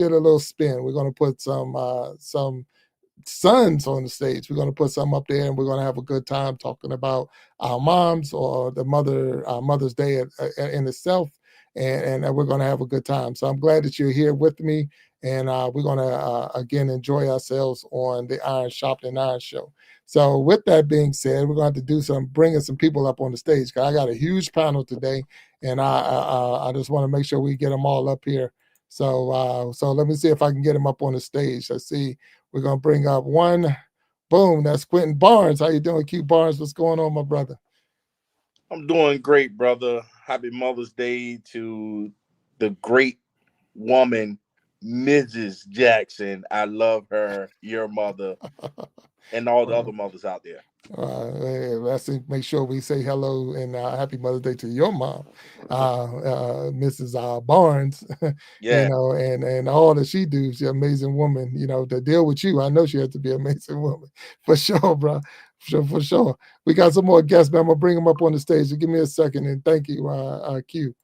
get a little spin. We're going to put some sons on the stage. We're going to put some up there, and we're going to have a good time talking about our moms or the Mother's Day in itself, and we're going to have a good time. So I'm glad that you're here with me, and we're going to again enjoy ourselves on the Iron Sharpening Iron show. So with that being said, we're going to have to do bringing some people up on the stage, because I got a huge panel today, and I just want to make sure we get them all up here. So let me see if I can get them up on the stage. Let's see. We're going to bring up one. Boom, that's Quentin Barnes. How you doing, Q Barnes? What's going on, my brother? I'm doing great, brother. Happy Mother's Day to the great woman, Mrs. Jackson. I love her, your mother, and all the other mothers out there. Let's make sure we say hello and happy Mother's Day to your mom, Mrs. Barnes. Yeah. And all that she do. She's an amazing woman. To deal with you, I know she has to be an amazing woman for sure, bro. For sure. We got some more guests, man. I'm gonna bring them up on the stage. So give me a second, and thank you, Q.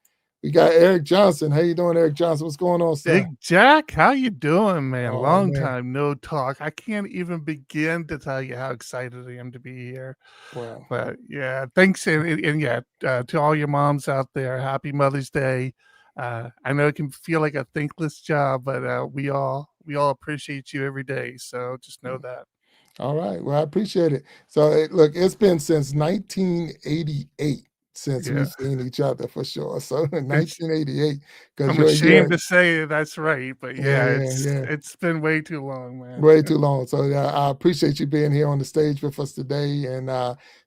We got Eric Johnson. How you doing, Eric Johnson? What's going on, sir? Big Jack, how you doing, man? Oh, Long man. time no talk. I can't even begin to tell you how excited I am to be here. Wow. But yeah, thanks, and yeah, to all your moms out there, happy Mother's Day. I know it can feel like a thankless job, but we all appreciate you every day. So just know that. All right. Well, I appreciate it. So look, it's been since 1988 since we've seen each other, for sure. So 1988. I'm ashamed to say that's right, but it's been way too long, man. Way too long. So I appreciate you being here on the stage with us today. And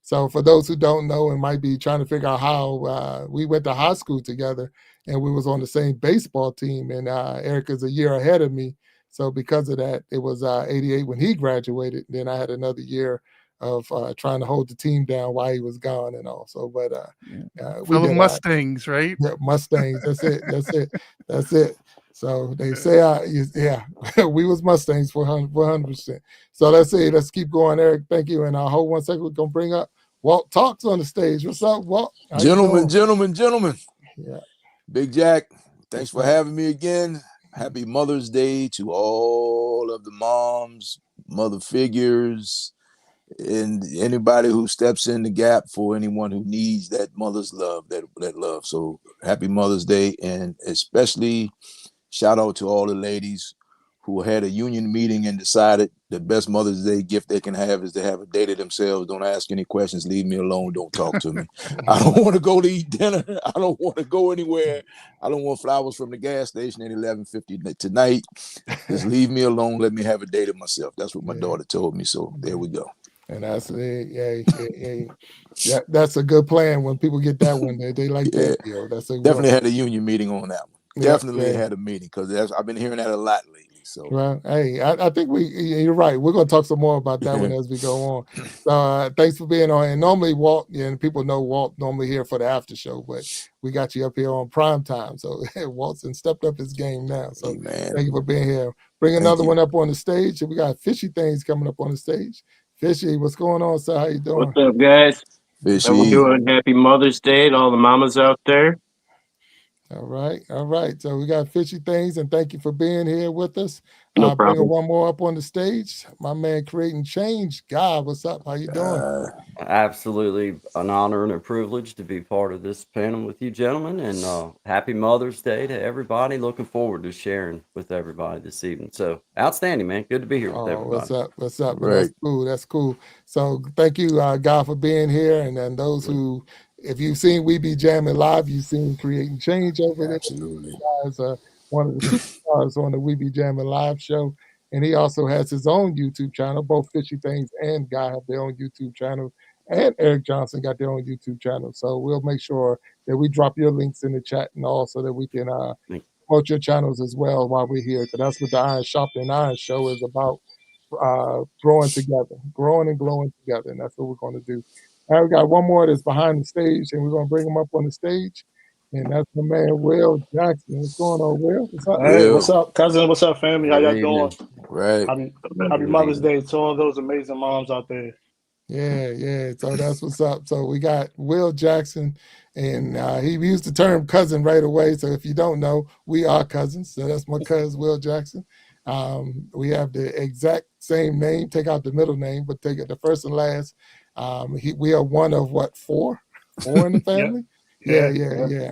so for those who don't know and might be trying to figure out how, we went to high school together, and we was on the same baseball team. And Eric is a year ahead of me. So because of that, it was 88 when he graduated. Then I had another year of trying to hold the team down while he was gone and all. So, but we did Mustangs, right? Yeah, Mustangs. That's it. That's it. So they say, we was Mustangs for 100%. So let's keep going, Eric. Thank you. And hold 1 second. We're gonna bring up Walt Talks on the stage. What's up, Walt? Gentlemen. Yeah. Big Jack, thanks for having me again. Happy Mother's Day to all of the moms, mother figures, and anybody who steps in the gap for anyone who needs that mother's love, that love. So happy Mother's Day, and especially shout out to all the ladies who had a union meeting and decided the best Mother's Day gift they can have is to have a day to themselves. Don't ask any questions. Leave me alone. Don't talk to me. I don't want to go to eat dinner. I don't want to go anywhere. I don't want flowers from the gas station at 11:50 tonight. Just leave me alone. Let me have a day to myself. That's what my daughter told me. So there we go. And that's that's a good plan. When people get that one, they like that deal. That's definitely had a union meeting on that one. Definitely had a meeting, because I've been hearing that a lot lately. So well, hey, I think you're right. We're gonna talk some more about that one as we go on. So thanks for being on. And normally Walt, and people know Walt normally here for the after show, but we got you up here on prime time. So Walt's stepped up his game now. So thank you for being here. Bring another one up on the stage. And we got Fishy Things coming up on the stage. Fishy, what's going on, sir? How you doing? What's up, guys? Fishy. How we doing? Happy Mother's Day to all the mamas out there. All right. So we got Fishy Things, and thank you for being here with us. No problem. Bringing one more up on the stage. My man, Creating Change. God, what's up? How you doing? Absolutely an honor and a privilege to be part of this panel with you gentlemen, and happy Mother's Day to everybody. Looking forward to sharing with everybody this evening. So outstanding, man. Good to be here with everybody. What's up? Right. That's cool. So thank you, God, for being here. And then those who, if you've seen We Be Jamming Live, you've seen Creating Change over there. Absolutely. Guys, one of the superstars on the We Be Jamming Live show. And he also has his own YouTube channel. Both Fishy Things and Guy have their own YouTube channel. And Eric Johnson got their own YouTube channel. So we'll make sure that we drop your links in the chat and all, so that we can promote your channels as well while we're here. Because that's what the Iron Sharpening Iron show is about, growing together, growing and glowing together. And that's what we're going to do. All right, we got one more that's behind the stage, and we're going to bring him up on the stage. And that's my man, Will Jackson. What's going on, Will? What's up? Hey, what's up, cousin? What's up, family? How y'all doing? Right. Happy Mother's Day to all those amazing moms out there. Yeah. So that's what's up. So we got Will Jackson, And he used the term cousin right away. So if you don't know, we are cousins. So that's my cousin, Will Jackson. We have the exact same name, take out the middle name, but take it the first and last. We are one of what, four in the family? Yeah.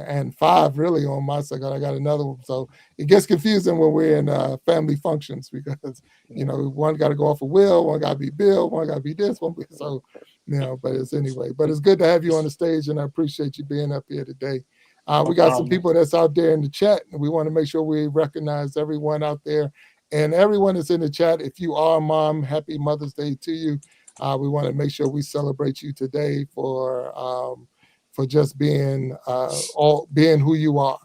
And 5 really on my side. I got another one. So it gets confusing when we're in family functions because, one got to go off of Will, one got to be Bill, one got to be this one. So, but it's anyway. But it's good to have you on the stage, and I appreciate you being up here today. We got some people that's out there in the chat, and we want to make sure we recognize everyone out there. And everyone that's in the chat, if you are a mom, happy Mother's Day to you. We want to make sure we celebrate you today for just being being who you are.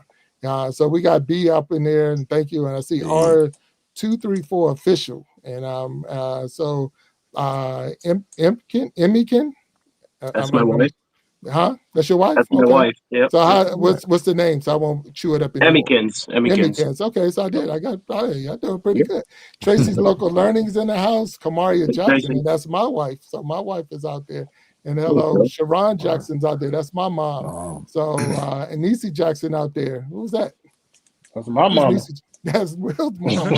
So we got B up in there, and thank you. And I see R234 official, and Emikin. That's my wife. Huh? That's your wife? That's my wife. Yep. So what's the name? So I won't chew it up anymore. Emmykins. Okay, so I did. Y'all doing pretty good. Tracy's Local Learning's in the house. Kamaria Jackson, and that's my wife. So my wife is out there. And hello, Sharon Jackson's out there. That's my mom. So and Nisi Jackson out there. Who's that? That's my mom. That's Will's mom.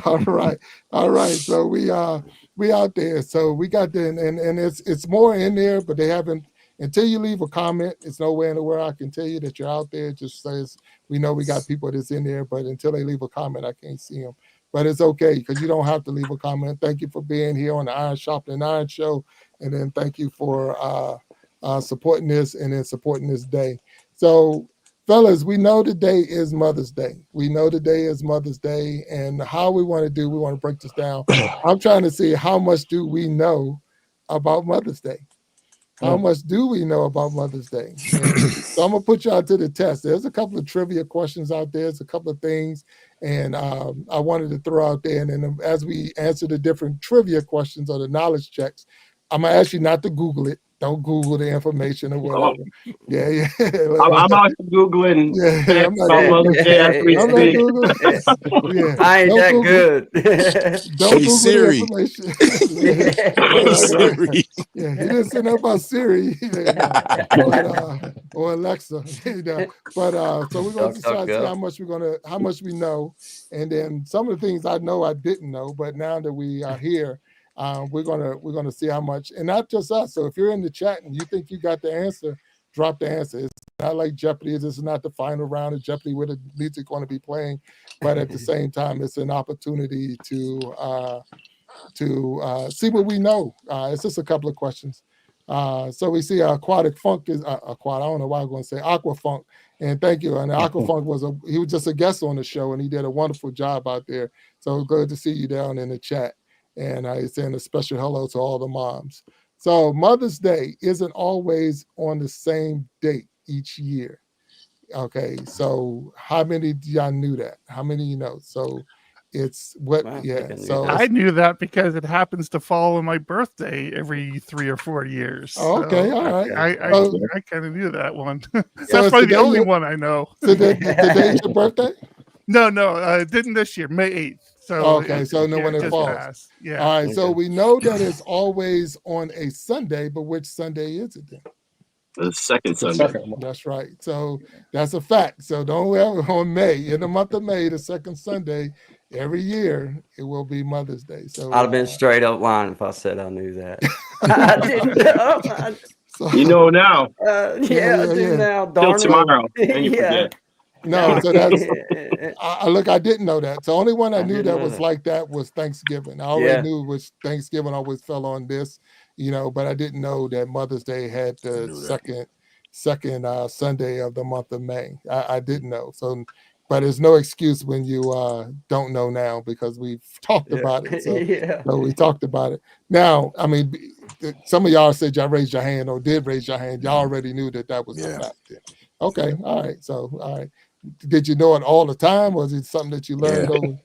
All right. All right. So we out there. So we got and it's more in there, but they haven't. Until you leave a comment, it's nowhere in the world I can tell you that you're out there. It just says we know we got people that's in there, but until they leave a comment, I can't see them. But it's okay because you don't have to leave a comment. Thank you for being here on the Iron Sharpening Iron show, and then thank you for supporting this and then supporting this day. So, fellas, we know today is Mother's Day. We know today is Mother's Day, and how we want to break this down. I'm trying to see how much do we know about Mother's Day. How much do we know about Mother's Day? So I'm going to put y'all to the test. There's a couple of trivia questions out there. There's a couple of things, and I wanted to throw out there. And then as we answer the different trivia questions or the knowledge checks, I'm going to ask you not to Google it. Don't Google the information or whatever. Yeah. I'm out Googling. Yeah, I'm not Googling. I ain't that good. Don't Google Siri. The information. Siri. Yeah, he didn't say nothing about Siri or Alexa. But so we're going to try to see how much we know, and then some of the things I know I didn't know, but now that we are here. We're gonna see how much, and not just us. So if you're in the chat and you think you got the answer, drop the answer. It's not like Jeopardy. This is not the final round of Jeopardy where the music going to be playing, but at the same time, it's an opportunity to see what we know. It's just a couple of questions. So we see Aquatic Funk is I don't know why I'm going to say Aqua Funk, and thank you. And Aqua Funk he was just a guest on the show, and he did a wonderful job out there. So good to see you down in the chat. And I send a special hello to all the moms. So Mother's Day isn't always on the same date each year. Okay, so how many of y'all knew that? How many you know? So it's what? Wow, yeah. So I knew that because it happens to fall on my birthday every 3 or 4 years. Oh, okay, so all right. I kind of knew that one. That's probably the only one I know. So today's your birthday? No, it didn't this year. May 8th. So okay, so no when it falls. Passed. Yeah. All right, so we know that it's always on a Sunday, but which Sunday is it then? The second Sunday. That's right. So that's a fact. So don't ever on May, in the month of May, the second Sunday, every year, it will be Mother's Day. So I'd have been straight up lying if I said I knew that. I didn't know. So, you know now. I do now. Till tomorrow. And you forget. No, so that's I didn't know that. So the only one I knew that was like that was Thanksgiving. I already knew which Thanksgiving always fell on this, but I didn't know that Mother's Day had the second Sunday of the month of May. I didn't know. So, but there's no excuse when you don't know now because we've talked about it. So we talked about it. Now, I mean, some of y'all said y'all raised your hand or did raise your hand. Y'all already knew that was the fact. Okay, all right. So, all right. Did you know it all the time, or was it something that you learned over?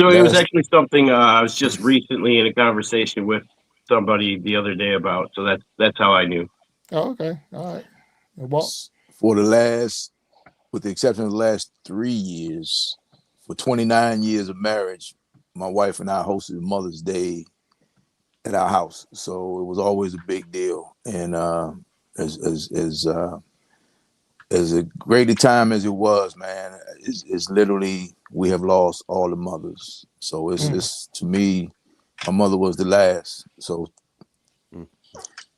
So it was actually something I was just recently in a conversation with somebody the other day about. So that's how I knew. Oh, okay, all right. And Walt? With the exception of the last 3 years, for 29 years of marriage, my wife and I hosted Mother's Day at our house. So it was always a big deal. And as a great a time as it was, man, it's literally we have lost all the mothers. So it's to me, my mother was the last. So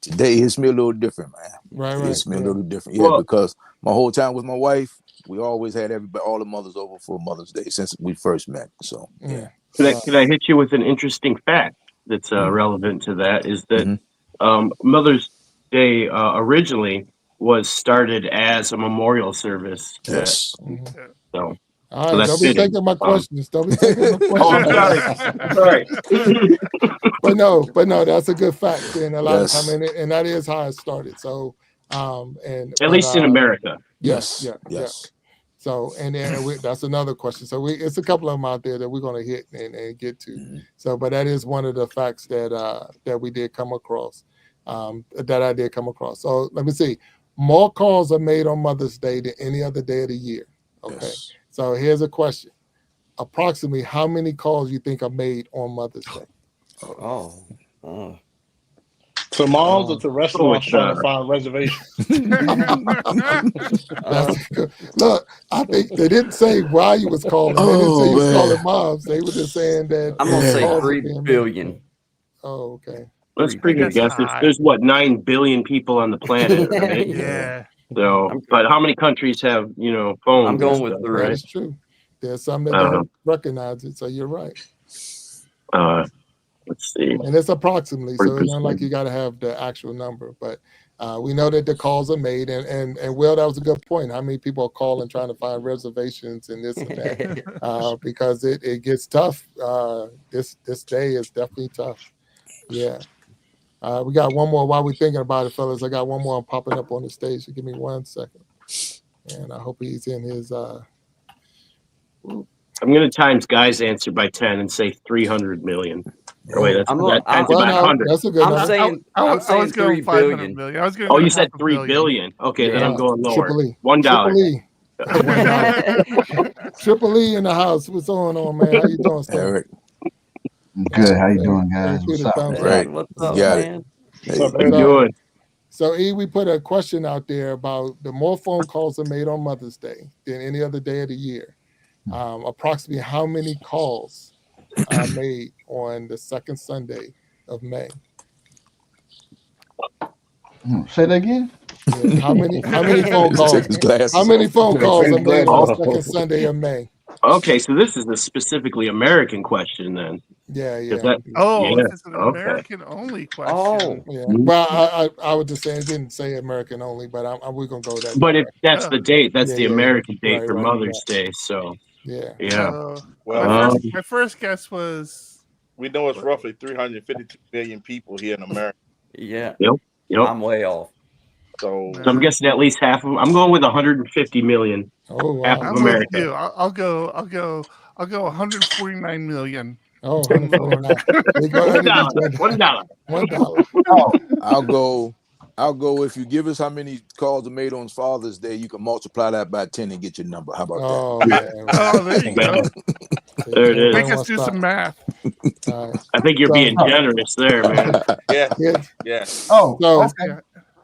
today hits me a little different, man. Right. Hits me a little different. Well- Because my whole time with my wife, we always had all the mothers over for Mother's Day since we first met. So yeah. Can I hit you with an interesting fact that's relevant to that? Is that Mother's Day originally was started as a memorial service. Yes. So All right, that's don't be fitting. taking my questions. Don't be taking my questions. Oh, I'm sorry. but no, that's a good fact, and a lot Yes. of time, and that is how it started. So, and At least in America. yes. So, and then that's another question. So, it's a couple of them out there that we're going to hit and get to. So, but that is one of the facts that we did come across, that I did come across. So, let me see. More calls are made on Mother's Day than any other day of the year. Okay. Yes. So here's a question. Approximately how many calls you think are made on Mother's Day? To moms or to restaurants trying to find reservations? Look, I think they didn't say why you was calling. They didn't say you was calling moms. They were just saying that. I'm gonna say calls are 3 being made. billion. Oh, okay. That's pretty good guess. high. There's what, 9 billion people on the planet, right? Yeah. So, but how many countries have phones? I'm going and with stuff, 3. That right? is true. There's some that don't recognize it, so you're right. Let's see. And it's approximately, so it's not 3%. like you got to have the actual number, but we know that the calls are made, and Will, that was a good point. How many people are calling trying to find reservations and this and that, because it gets tough. This day is definitely tough. Yeah. We got one more while we're thinking about it, fellas. I got one more popping up on the stage. So give me 1 second, and I hope he's in his. I'm going to times Guy's answer by 10 and say 300 million. Oh, wait, that's I'm that a- I'm- times by no, 100. that's a good I'm number. saying I I'm was saying going 3 500 billion. million. I was going. Oh, you said 3 billion. Okay, then Yeah. I'm going lower. Triple E. $1. Triple E in the house. What's going on, man? How you doing, sir? Eric. Good. How you doing, guys? Thank you, What's the up? thumbs Right. up. What's You up, got it. man? Hey, How you doing? So, E, we put a question out there about the more phone calls are made on Mother's Day than any other day of the year. Approximately how many calls are made on the second Sunday of May? Say that again. Yeah, how many phone Take calls? his glasses How many off. phone calls are made on the Oh. second Sunday of May? Okay, so this is a specifically American question then. Yeah. that- Oh, Yeah, this is an okay. American only question. Oh, Yeah. Well, I would just say it didn't say American only, but we're gonna go that. But if that's the date, that's Yeah, the yeah, American date right, for right, Mother's Day. So yeah. yeah. Well, My first guess was we know it's roughly 352 million people here in America. yeah. Yep. I'm way off. So So I'm guessing at least half of them. I'm going with 150 million. Oh Half wow. of I'm America. with you. I'll go 149 million. Oh, 149. They go $1. underneath $1. $1. Oh, I'll go if you give us how many calls are made on Father's Day, you can multiply that by 10 and get your number. How about Oh yeah. Oh, there you go. There it is. Make us do some math. I think you're being generous there, man. yeah, Yes. yeah. oh, So- okay.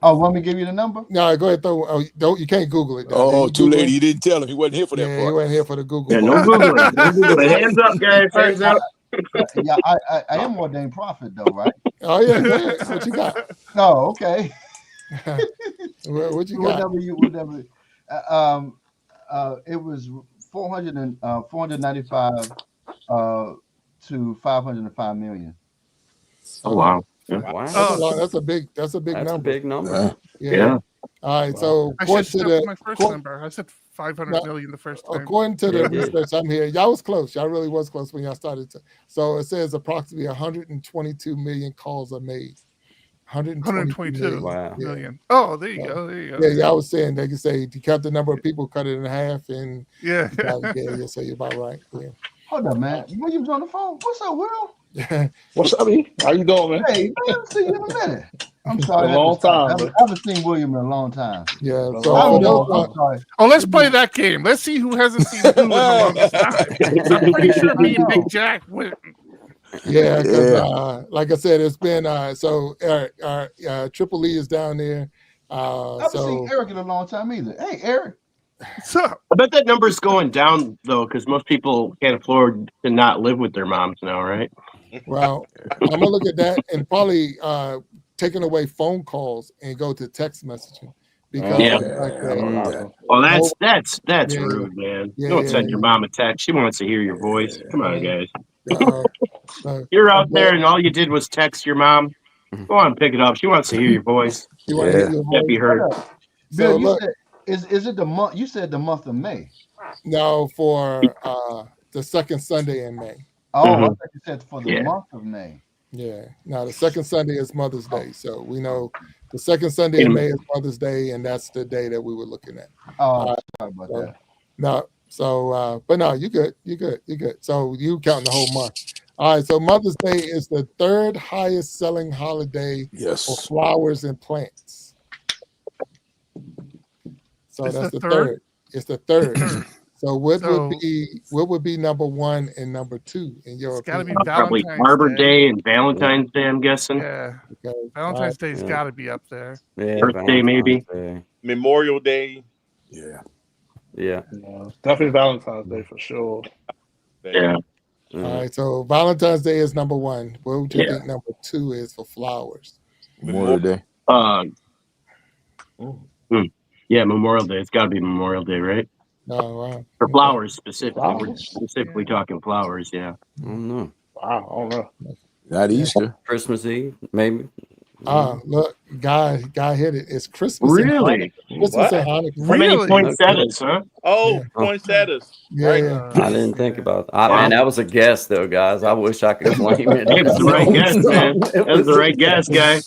Oh, want me to give you the number? No, go ahead. Don't you can't Google it. though. Oh, Did too you Google late. it? He didn't tell him. He wasn't here for that Yeah, you part. weren't here for the Google. Yeah, no part. Googling. No Googling. Hands up, guys. Hands up. Yeah, I am ordained prophet though, right? Oh yeah, go ahead. What you got? Oh, okay. What you got? Whatever. It was 495 to 505 million. Oh wow. Wow. That's a big That's a number. big number. Yeah. All right. So I according should to have stuck with my first the number. I said 500 million the first time. according to the Yeah, you did. research I'm here, y'all was close. Y'all really was close when y'all started. So it says approximately 122 million calls are made. 122 million. Wow. Yeah. Million. Oh, there you go. There you go. Yeah, I was saying they can say you cut the number of people, cut it in half, and Yeah. yeah, so you're about right. Hold up, man. William's on the phone. What's up, Will? Yeah. What's up, E? How you doing, man? Hey, man, I haven't seen you in a minute. I'm sorry. A long time, I man. haven't seen William in a long time. Yeah. Oh, So I for don't know. those, I'm sorry. Oh, let's play that game. Let's see who hasn't seen who in the longest time. I'm pretty sure me and Big Jack went. yeah, because Yeah. like I said, it's been so Triple E is down there. I haven't seen Eric in a long time either. Hey, Eric. What's up? I bet that number's going down though, because most people can't afford to not live with their moms now, right? Well, I'm gonna look at that and probably taking away phone calls and go to text messaging because Yeah. of the fact that Oh, that's Yeah. rude, man. Yeah, Don't yeah, send your yeah. mom a text. She wants to hear your voice. Come on, guys. You're out there and all you did was text your mom. Go on, pick it up. She wants to hear your voice. You want to hear your Can't be voice? heard. Bill, So you look, said is it the month? You said the month of May. no, for the second Sunday in May. Oh, I Mhm. thought you said for the Yeah. month of May. Yeah. Now the second Sunday is Mother's Day, so we know the second Sunday in May is Mother's Day, and that's the day that we were looking at. Oh, sorry about So, that. no, so but no, you're good. You're good. You're good. So you counting the whole month. All right. So Mother's Day is the third highest selling holiday for Yes. flowers and plants. So It's that's the the third? third. It's the third. So what So- would be number one and number two in your It's gotta be opinion? Probably Valentine's Arbor Day. Day and Valentine's Day, I'm guessing. Yeah. Okay. Valentine's Day's Yeah. got to be up there. Yeah, Birthday, maybe. Valentine's Day. Memorial Day. Yeah. Yeah. Yeah, definitely Valentine's Day for sure. Yeah. All right. So Valentine's Day is number one. What would you Yeah. think number two is for flowers? Memorial Day. Yeah, Memorial Day. It's got to be Memorial Day, right? No. For flowers specifically. We're Flowers? specifically talking flowers, yeah. I don't know. Wow, I don't know. Not Easter. Christmas Eve, maybe. Look, guy hit it. It's Christmas. and Really? Hanukkah. Christmas What? and Hanukkah. How many Really? poinsettias, huh? Oh, Yeah. poinsettias. Yeah, Right. yeah. I didn't think about that. Wow. Man, that was a guess, though, guys. I wish I could claim it. It was the right guess, man. That was the right guess, guy.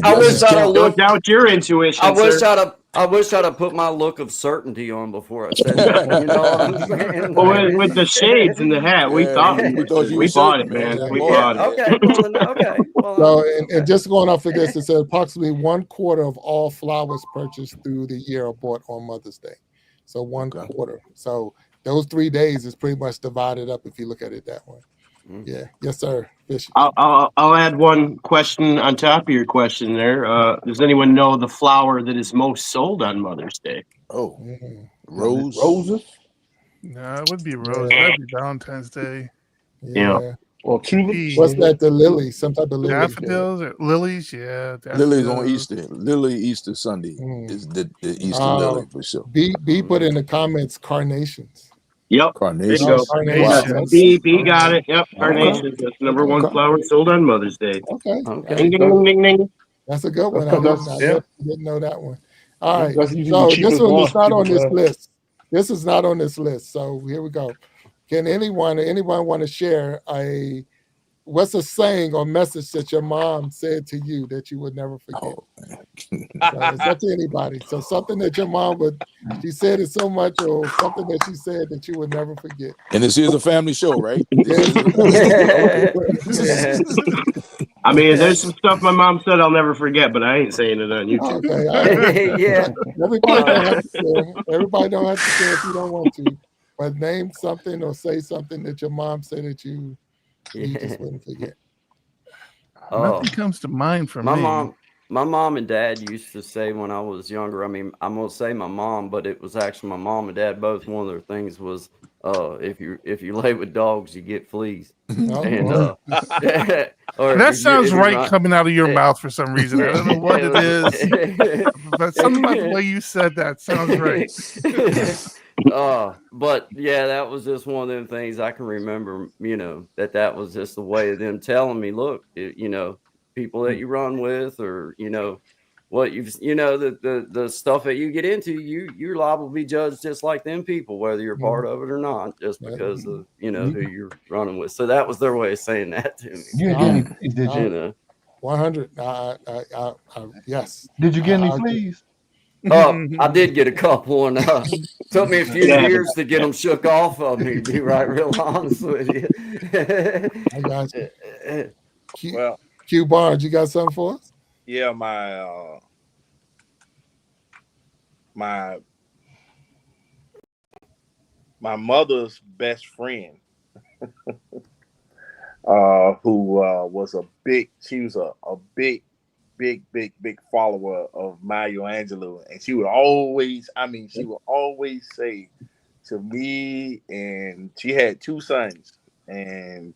I wish I'd have Don't looked. doubt your intuition, I wish sir. I wish I'd have put my look of certainty on before I said that. You know what I'm saying? Well, with the shades and the hat, we Yeah, thought we thought you we were bought certain, it, man. man. We Yeah, bought it. Okay. Well, then, okay. Well, So, and just going off of this, it said approximately 1/4 of all flowers purchased through the year are bought on Mother's Day. So 1/4. So those 3 days is pretty much divided up if you look at it that way. Mhm. Yeah. Yes, sir. Bishop. I'll add one question on top of your question there. Does anyone know the flower that is most sold on Mother's Day? Oh, Mhm. Rose. Roses? No, it would be Rose. Yeah. That'd be Valentine's Day. Yeah. Or tulips? What's that? The lily, some type of lily. Daffodils or lilies? Yeah. Lily's on daffodils. Easter. Lily Easter Sunday Mm. is the Easter Oh. lily for sure. B put in the comments carnations. Yep. Carnation. There you go. Carnations. B got it. Yep. Carnations. That's the number one Okay. flower sold on Mother's Day. Okay. Okay. Ding, ding, ding, ding, ding. That's a good one. I didn't know that one. All right. That's usually So the this cheapest one one is not on people this have. list. This is not on this list. So here we go. Can anyone want to share what's a saying or message that your mom said to you that you would never forget? Oh, So it's up to anybody. So something that your mom she said it so much, or something that she said that you would never forget. and this is a family show, right? I mean, there's some stuff my mom said I'll never forget, but I ain't saying it on YouTube. Okay. All right. Yeah. Everybody don't have to share. Everybody don't have to share if you don't want to. But name something or say something that your mom said that you just wouldn't forget. Nothing comes to mind for my me. mom and dad used to say when I was younger, I mean, I'm gonna say my mom, but it was actually my mom and dad both. One of their things was if you lay with dogs, you get fleas. Oh, And boy. or That if you- sounds if you right run- coming out of your mouth for some reason. I don't know what it is, but something about the way you said that sounds right. But yeah, that was just one of them things I can remember, that was just the way of them telling me, look, people that you run with, or, what the stuff that you get into, you're liable to be judged just like them people, whether you're part of it or not, just because of, who you're running with. So that was their way of saying that to me. You didn't get any fleas, did you? 100. Yes. Did you get any fleas? I did get a couple, and took me a few years to get them shook off of me, to be real honest with you. I got you. Well, Q Barnes, you got something for us? yeah, my mother's best friend, who was a big big follower of Maya Angelou, and she would always say to me, and she had 2 sons, and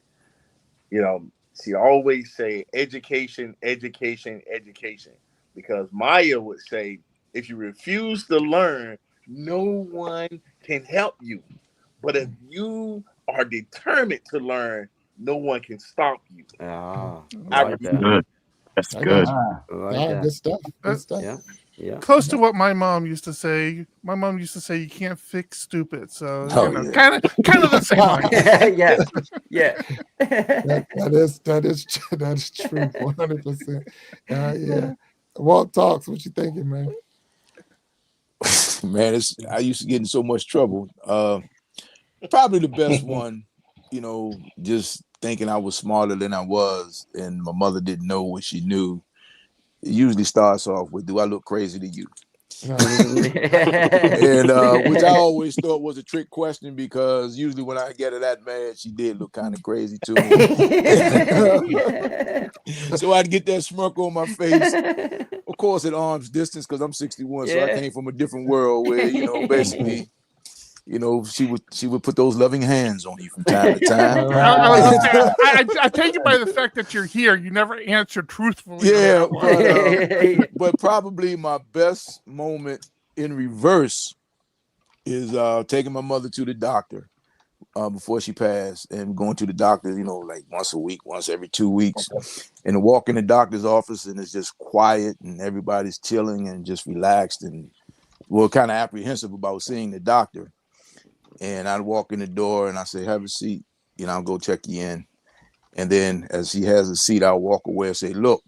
she always say education, education, education, because Maya would say, if you refuse to learn, no one can help you. But if you are determined to learn, no one can stop you. Ah, I like that. Good. That's I good. got I like Yeah, that. good stuff. Good stuff. Yeah. Yeah. Close to what my mom used to say. My mom used to say, "You can't fix stupid." So Oh, you know, yeah. kind of the same idea. yeah. Yeah. That is true. 100%. Yeah. Walt Talks. What you thinking, man? Man, I used to get in so much trouble. Probably the best one, just thinking I was smarter than I was, and my mother didn't know what she knew. It usually starts off with, "Do I look crazy to you?" And which I always thought was a trick question, because usually when I get her that mad, she did look kind of crazy to me. So I'd get that smirk on my face, of course, at arm's distance, because I'm 61, so I Yeah. came from a different world where, basically, she would put those loving hands on you from time to time. I was gonna say, I take it by the fact that you're here. You never answer truthfully. no Yeah, matter what. but probably my best moment in reverse is taking my mother to the doctor before she passed, and going to the doctor, like once a week, once every 2 weeks, and to walk in the doctor's office, and it's just quiet and everybody's chilling and just relaxed and kind of apprehensive about seeing the doctor. And I'd walk in the door and I say, "Have a seat, I'll go check you in." And then as she has a seat, I'll walk away and say, "Look,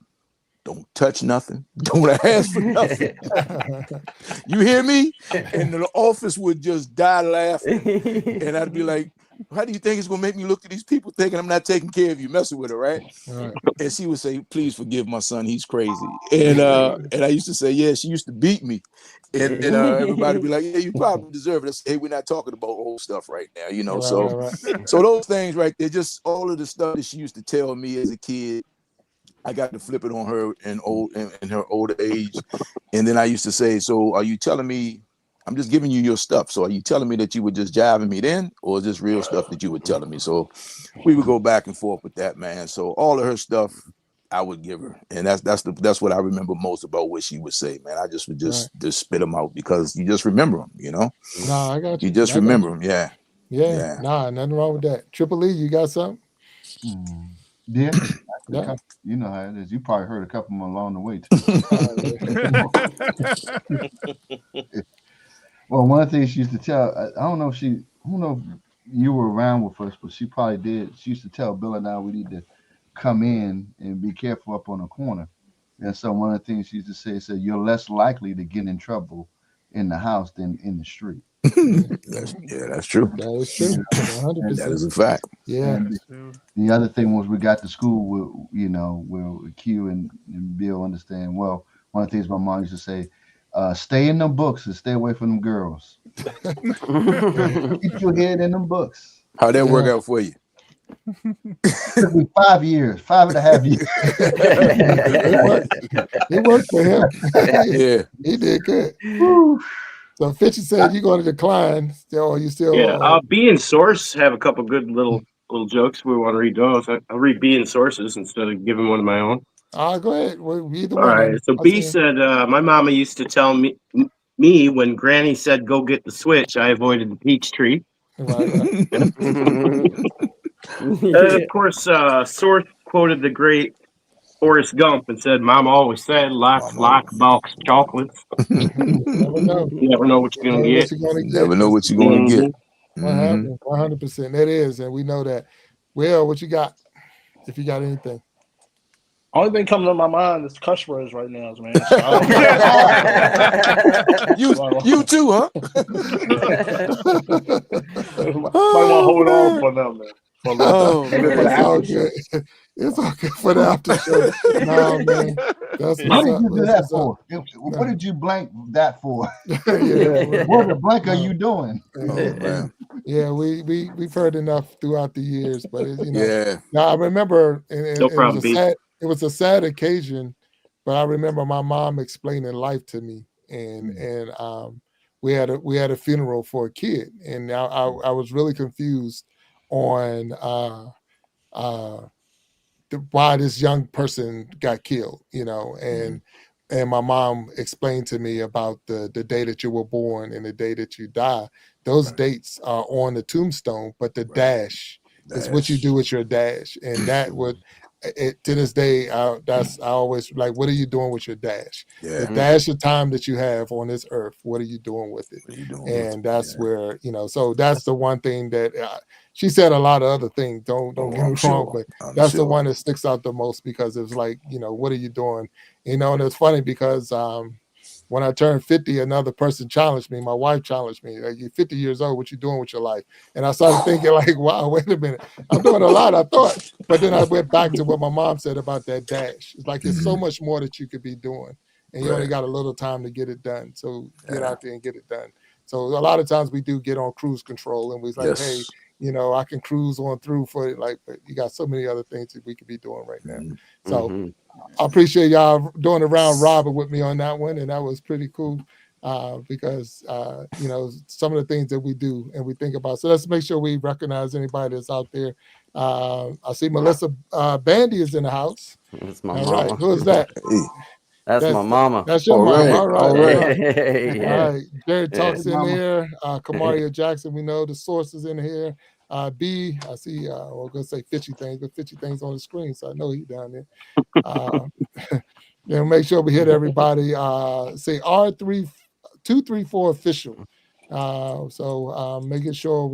don't touch nothing. Don't ask for nothing. You hear me?" And the office would just die laughing. And I'd be like, "How do you think it's going to make me look at these people thinking I'm not taking care of you, messing with her, right?" And she would say, "Please forgive my son. He's crazy." And I used to say, "Yeah, she used to beat me." And everybody would be like, "Yeah, you probably deserve it." I say, "Hey, we're not talking about old stuff right now, So those things right there, just all of the stuff that she used to tell me as a kid, I got to flip it on her in her older age. And then I used to say, "So are you telling me, I'm just giving you your stuff, so are you telling me that you were just jiving me then, or is this real stuff that you were telling me?" So we would go back and forth with that, man. So all of her stuff I would give her, and that's what I remember most about what she would say, man. I just would just spit them out, because you just remember them, Nah, I got you. You just remember them, yeah. Yeah. Nah, nothing wrong with that. Triple E, you got something? Yeah. You know how it is. You probably heard a couple of them along the way too. Well, one of the things she used to tell, I don't know if you were around with us, but she probably did. She used to tell Bill and I we need to come in and be careful up on the corner. And so one of the things she used to say said, "You're less likely to get in trouble in the house than in the street." That's true. That is true. 100%. That is a fact. Yeah. And the other thing was, we got to school with, where Q and Bill understand. Well, one of the things my mom used to say, "Stay in them books and stay away from them girls. Keep your head in them books." How'd that work out for you? It took me 5 years, 5.5 years. It worked for him. Yeah. He did good. So Fitchy said you're going to decline, or you still? Yeah, B and Source have a couple good little jokes. We want to read those. I'll read B and Sources instead of giving one of my own. Go ahead. We'll read the All one. right. So B said, "My mama used to tell me when Granny said go get the switch, I avoided the peach tree." Of course, Source quoted the great Forrest Gump and said, "Mom always said, life's like a box of chocolates. You never know what you're going to get. Never know what you're going to get." 100%. That is, and we know that. Well, what you got? If you got anything. Only thing coming to my mind is cuss words right now, man. So you too, huh? Might want to hold on for them, man. It's all good. It's all good for the after show. No, man. What did you do that for? What did you blank that for? What the blank are you doing? Yeah, we've heard enough throughout the years, but Yeah. Now I remember, No problem, it was a sad occasion but I remember my mom explaining life to me, and we had a funeral for a kid, and I was really confused on why this young person got killed, and my mom explained to me about the day that you were born and the day that you die. Those dates are on the tombstone, but the dash is what you do with your dash, and that would. To this day, I always like, what are you doing with your dash? The dash of time that you have on this earth, what are you doing with it? And that's where, so that's the one thing that she said. A lot of other things, don't get me wrong, but that's the one that sticks out the most, because it's like, what are you doing? And it's funny because when I turned 50, another person challenged me. My wife challenged me, like, you're 50 years old, what you doing with your life? And I started thinking, like, wow, wait a minute, I'm doing a lot, I thought. But then I went back to what my mom said about that dash. It's like, there's so much more that you could be doing, and you only got a little time to get it done. So get out there and get it done. So a lot of times we do get on cruise control, and we're like, hey, I can cruise on through for it. Like, but you got so many other things that we could be doing right now. So I appreciate y'all doing a round robin with me on that one, and that was pretty cool because some of the things that we do and we think about. So let's make sure we recognize anybody that's out there. I see Melissa Bandy is in the house. That's my All mama. right, who is that? That's my mama. That's your mom. All right. Yeah. All right. Jared Talk's in there. Kamaria Jackson, we know the source is in here. B, I see, I was going to say Fishy Things, but Fishy Things on the screen, so I know he's down there. Make sure we hit everybody. Say R234 official. Making sure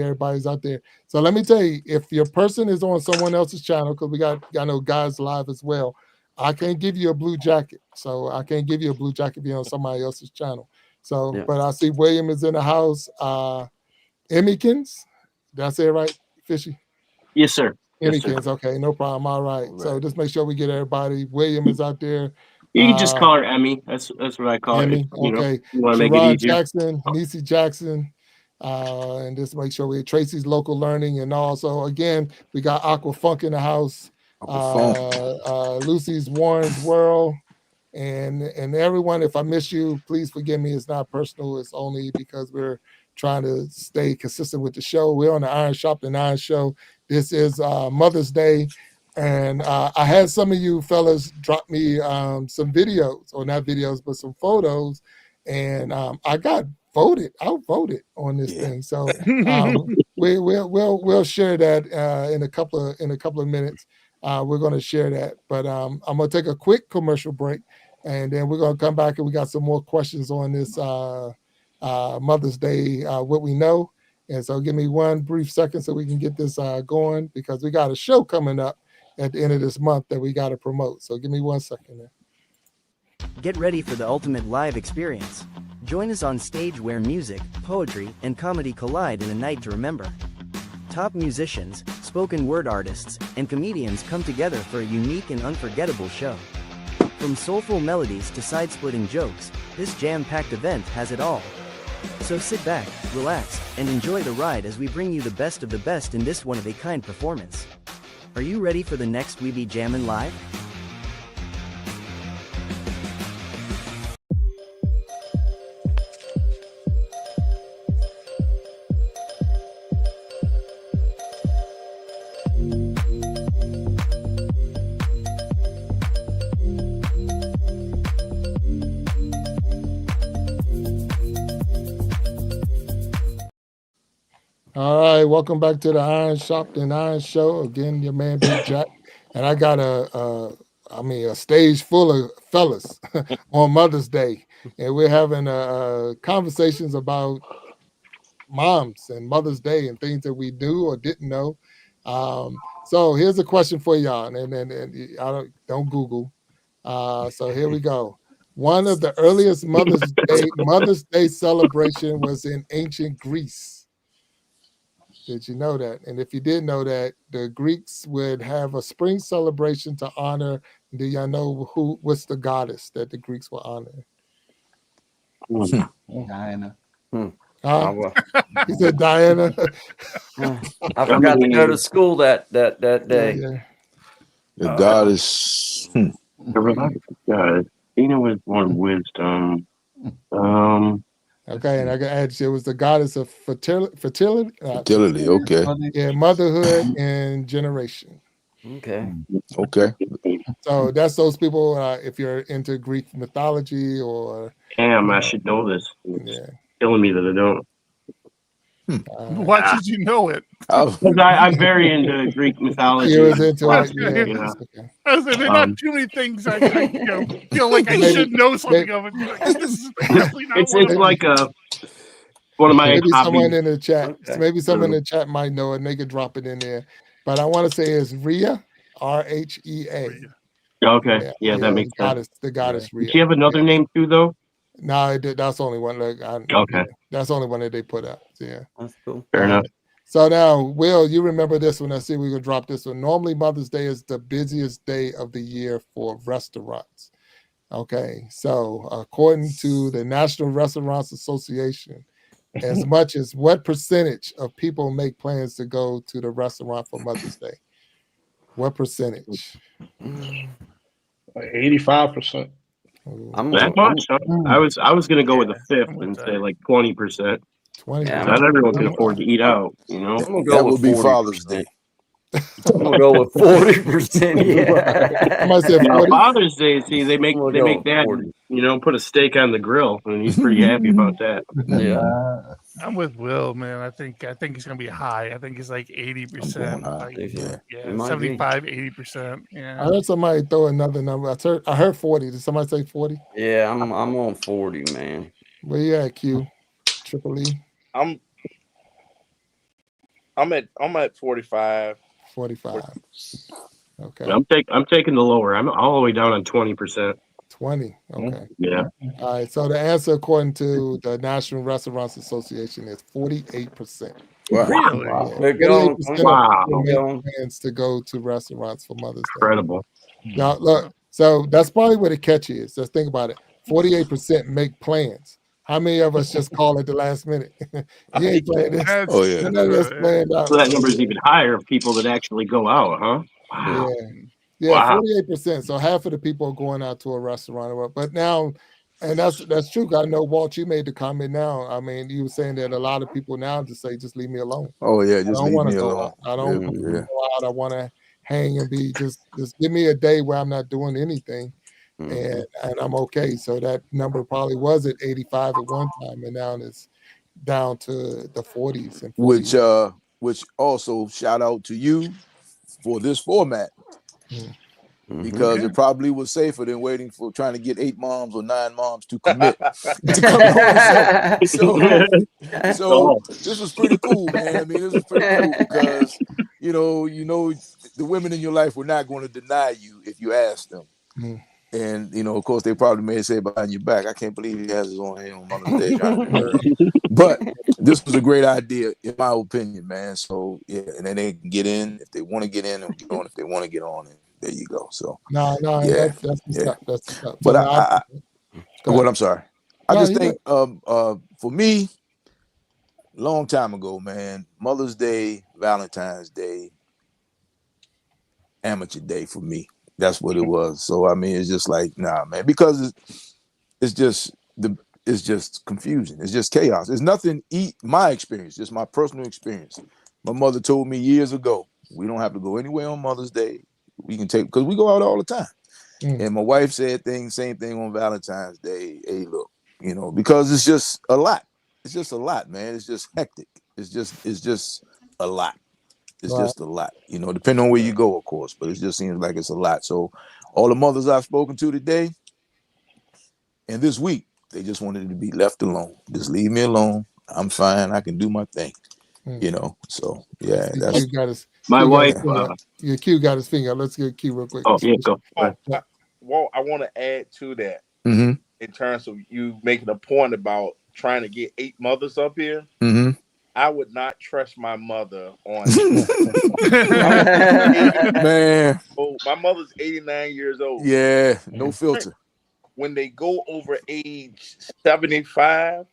everybody's out there. So let me tell you, if your person is on someone else's channel, because I know guys live as well, I can't give you a blue jacket. So I can't give you a blue jacket if you're on somebody else's channel. So, but I see William is in the house. Emmykins, did I say it right, Fishy? Yes, sir. Emmykins, okay, no problem. All right. So just make sure we get everybody. William is out there. You can just call her Emmy. That's what I call Emmy. her. Okay. Sherrod Jackson, Niecy Jackson. And just make sure we have Tracy's Local Learning. And also, again, we got Aqua Funk in the house. Lucy's Warren's World. And everyone, if I miss you, please forgive me. It's not personal. It's only because we're trying to stay consistent with the show. We're on the Iron Sharpton Iron Show. This is Mother's Day. And I had some of you fellas drop me some videos, or not videos, but some photos. And I got outvoted on this thing. So we'll share that in a couple of minutes. We're going to share that. But I'm going to take a quick commercial break, and then we're going to come back, and we got some more questions on this Mother's Day, what we know. And so give me one brief second so we can get this going, because we got a show coming up at the end of this month that we got to promote. So give me 1 second there. Get ready for the ultimate live experience. Join us on stage where music, poetry, and comedy collide in a night to remember. Top musicians, spoken word artists, and comedians come together for a unique and unforgettable show. From soulful melodies to side-splitting jokes, this jam-packed event has it all. So sit back, relax, and enjoy the ride as we bring you the best of the best in this one-of-a-kind performance. Are you ready for the next We Be Jammin' Live? All right, welcome back to the Iron Sharpton Iron Show. Again, your man Big Jack, and I got a stage full of fellas on Mother's Day, and we're having conversations about moms and Mother's Day and things that we knew or didn't know. So here's a question for y'all, and I don't Google. So here we go. One of the earliest Mother's Day celebration was in ancient Greece. Did you know that? And if you did know that, the Greeks would have a spring celebration to honor. Do y'all know what's the goddess that the Greeks were honoring? Diana. He said Diana. I forgot to go to school that day. Yeah. The goddess. Athena was born wisdom. Okay, and I got add it was the goddess of fertility. Fertility. Okay. Yeah, motherhood and generation. Okay. Okay. So that's those people. If you're into Greek mythology or Damn, I should know this. It's yeah, killing me that I don't. Why should you know it? Because I'm very into Greek mythology. you was into it. Okay. Yeah, Yeah. that's okay. I said, there are not too many things I feel like I Maybe- should know something maybe- of it. Like, this is definitely not It's one of them. like one of my Maybe someone hobbies. in the chat. Okay. Maybe someone in the chat might know it, and they could drop it in there. But I want to say it's Rhea, Rhea. Okay, yeah, that makes sense. The goddess Rhea. Does she have another name too, though? No, that's the only one. Look, Okay. That's the only one that they put out. Yeah. That's cool. Fair enough. So now, Will, you remember this one? I see we could drop this one. Normally, Mother's Day is the busiest day of the year for restaurants. Okay, so according to the National Restaurants Association, as much as what percentage of people make plans to go to the restaurant for Mother's Day? What percentage? 85%. That much? I was gonna go with a fifth and say like 20%. 20. Not everyone can afford to eat out, you know. I'm gonna That go would with be 40%. Father's Day. I'm gonna go with 40%. Yeah. Somebody said Now, 40. Father's Day, see, they make I'm gonna go with that 40. put a steak on the grill, and he's pretty happy about that. Yeah. I'm with Will, man. I think it's gonna be high. I think it's like 80%. high. Like, Yeah. It might 75, 80%. I Yeah. heard somebody throw another number. I heard 40. Did somebody say 40? Yeah, I'm on 40, man. Where you at, Q? Triple E? I'm at 45. 45. Okay. I'm taking the lower. I'm all the way down on 20%. 20. Okay. Yeah. All right. So the answer, according to the National Restaurants Association, is 48%. Wow. Really? Yeah, We're going. 48% Wow. of people We're going. make plans to go to restaurants for Mother's Day. Incredible. Now, look, so that's probably where the catch is. Just think about it. 48% make plans. How many of us just call at the last minute? You ain't playing this. That's Oh, yeah. None of us planned out. So that number is even higher of people that actually go out, huh? Wow. Yeah, Wow. 48%. So half of the people are going out to a restaurant. But now, and that's true. I know, Walt, you made the comment now. I mean, you were saying that a lot of people now just say, just leave me alone. Oh yeah, I just don't leave want me to go alone. out. I don't want to Yeah. go out. I want to hang and be just give me a day where I'm not doing anything. And I'm okay. So that number probably was at 85 at one time, and now it's down to the 40s and 40s. Which also shout out to you for this format. Because it probably was safer than waiting for trying to get 8 moms or 9 moms to commit to come on the show. So this was pretty cool, man. I mean, this was pretty cool because you know the women in your life were not going to deny you if you asked them. And of course, they probably may say behind your back, "I can't believe he has his own hand on Mother's Day." But this was a great idea, in my opinion, man. So yeah, and then they can get in if they want to get in, and get on if they want to get on. And there you go. So No, yeah, that's the stuff. That's the stuff. But So I'm sorry. I No, just you think for me, long time ago, man, Mother's Day, Valentine's Day, amateur day for me. That's what it was. So I mean, it's just like, nah, man, because it's just confusion. It's just chaos. It's nothing. My experience, just my personal experience. My mother told me years ago, we don't have to go anywhere on Mother's Day. We can take because we go out all the time. And my wife said same thing on Valentine's Day. Hey, look, because it's just a lot. It's just a lot, man. It's just hectic. It's just a lot. It's just a lot, depending on where you go, of course, but it just seems like it's a lot. So all the mothers I've spoken to today and this week, they just wanted to be left alone. Just leave me alone. I'm fine. I can do my thing, So yeah, that's my wife. Your Q got his finger. Let's get Q real quick. Oh yeah, go. Well, I want to add to that in terms of you making a point about trying to get 8 mothers up here. I would not trust my mother on man. Oh, my mother's 89 years old. Yeah, no filter. When they go over age 75,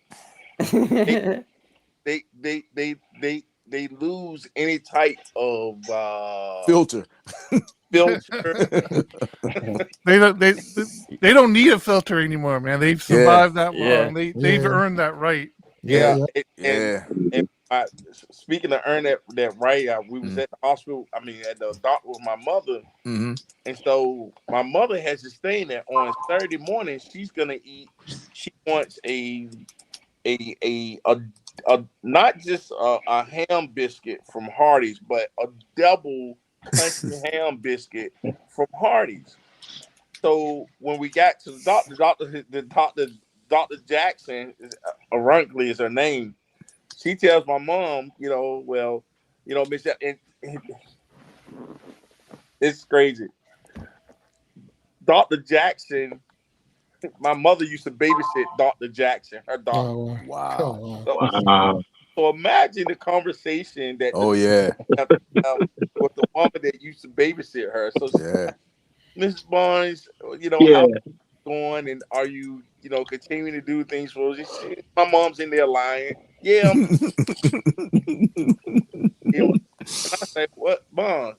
they they lose any type of filter. They don't need a filter anymore, man. They've survived that long. They've earned that right. And speaking of earn that right, we was at the hospital. I mean, at the doctor with my mother, and so my mother has this thing that on Saturday morning she's gonna eat. She wants a not just a ham biscuit from Hardee's, but a double country ham biscuit from Hardee's. So when we got to the doctor, Dr. Jackson, ironically is her name. She tells my mom, Miss, and it's crazy. Dr. Jackson, my mother used to babysit Dr. Jackson, her daughter. Oh, wow. So imagine the conversation that with the woman that used to babysit her. So Mrs. Barnes, how's it going, and are you, continuing to do things for us? My mom's in there lying. Yeah. And I say, what, Mom?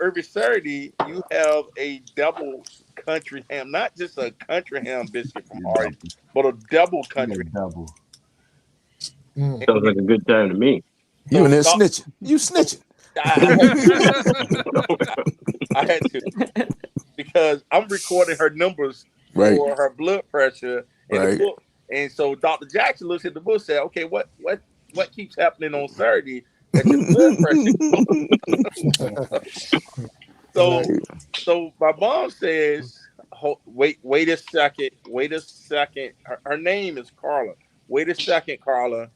Every Saturday you have a double country ham, not just a country ham biscuit from Hardee's, but a double country. Double. Sounds like a good time to me. You in there snitching? You snitching? I had to, because I'm recording her numbers for her blood pressure in the book. And so Dr. Jackson looks at the book and said, okay, what keeps happening on Saturday that your blood pressure? So my mom says, wait a second. Her name is Carla. Wait a second, Carla.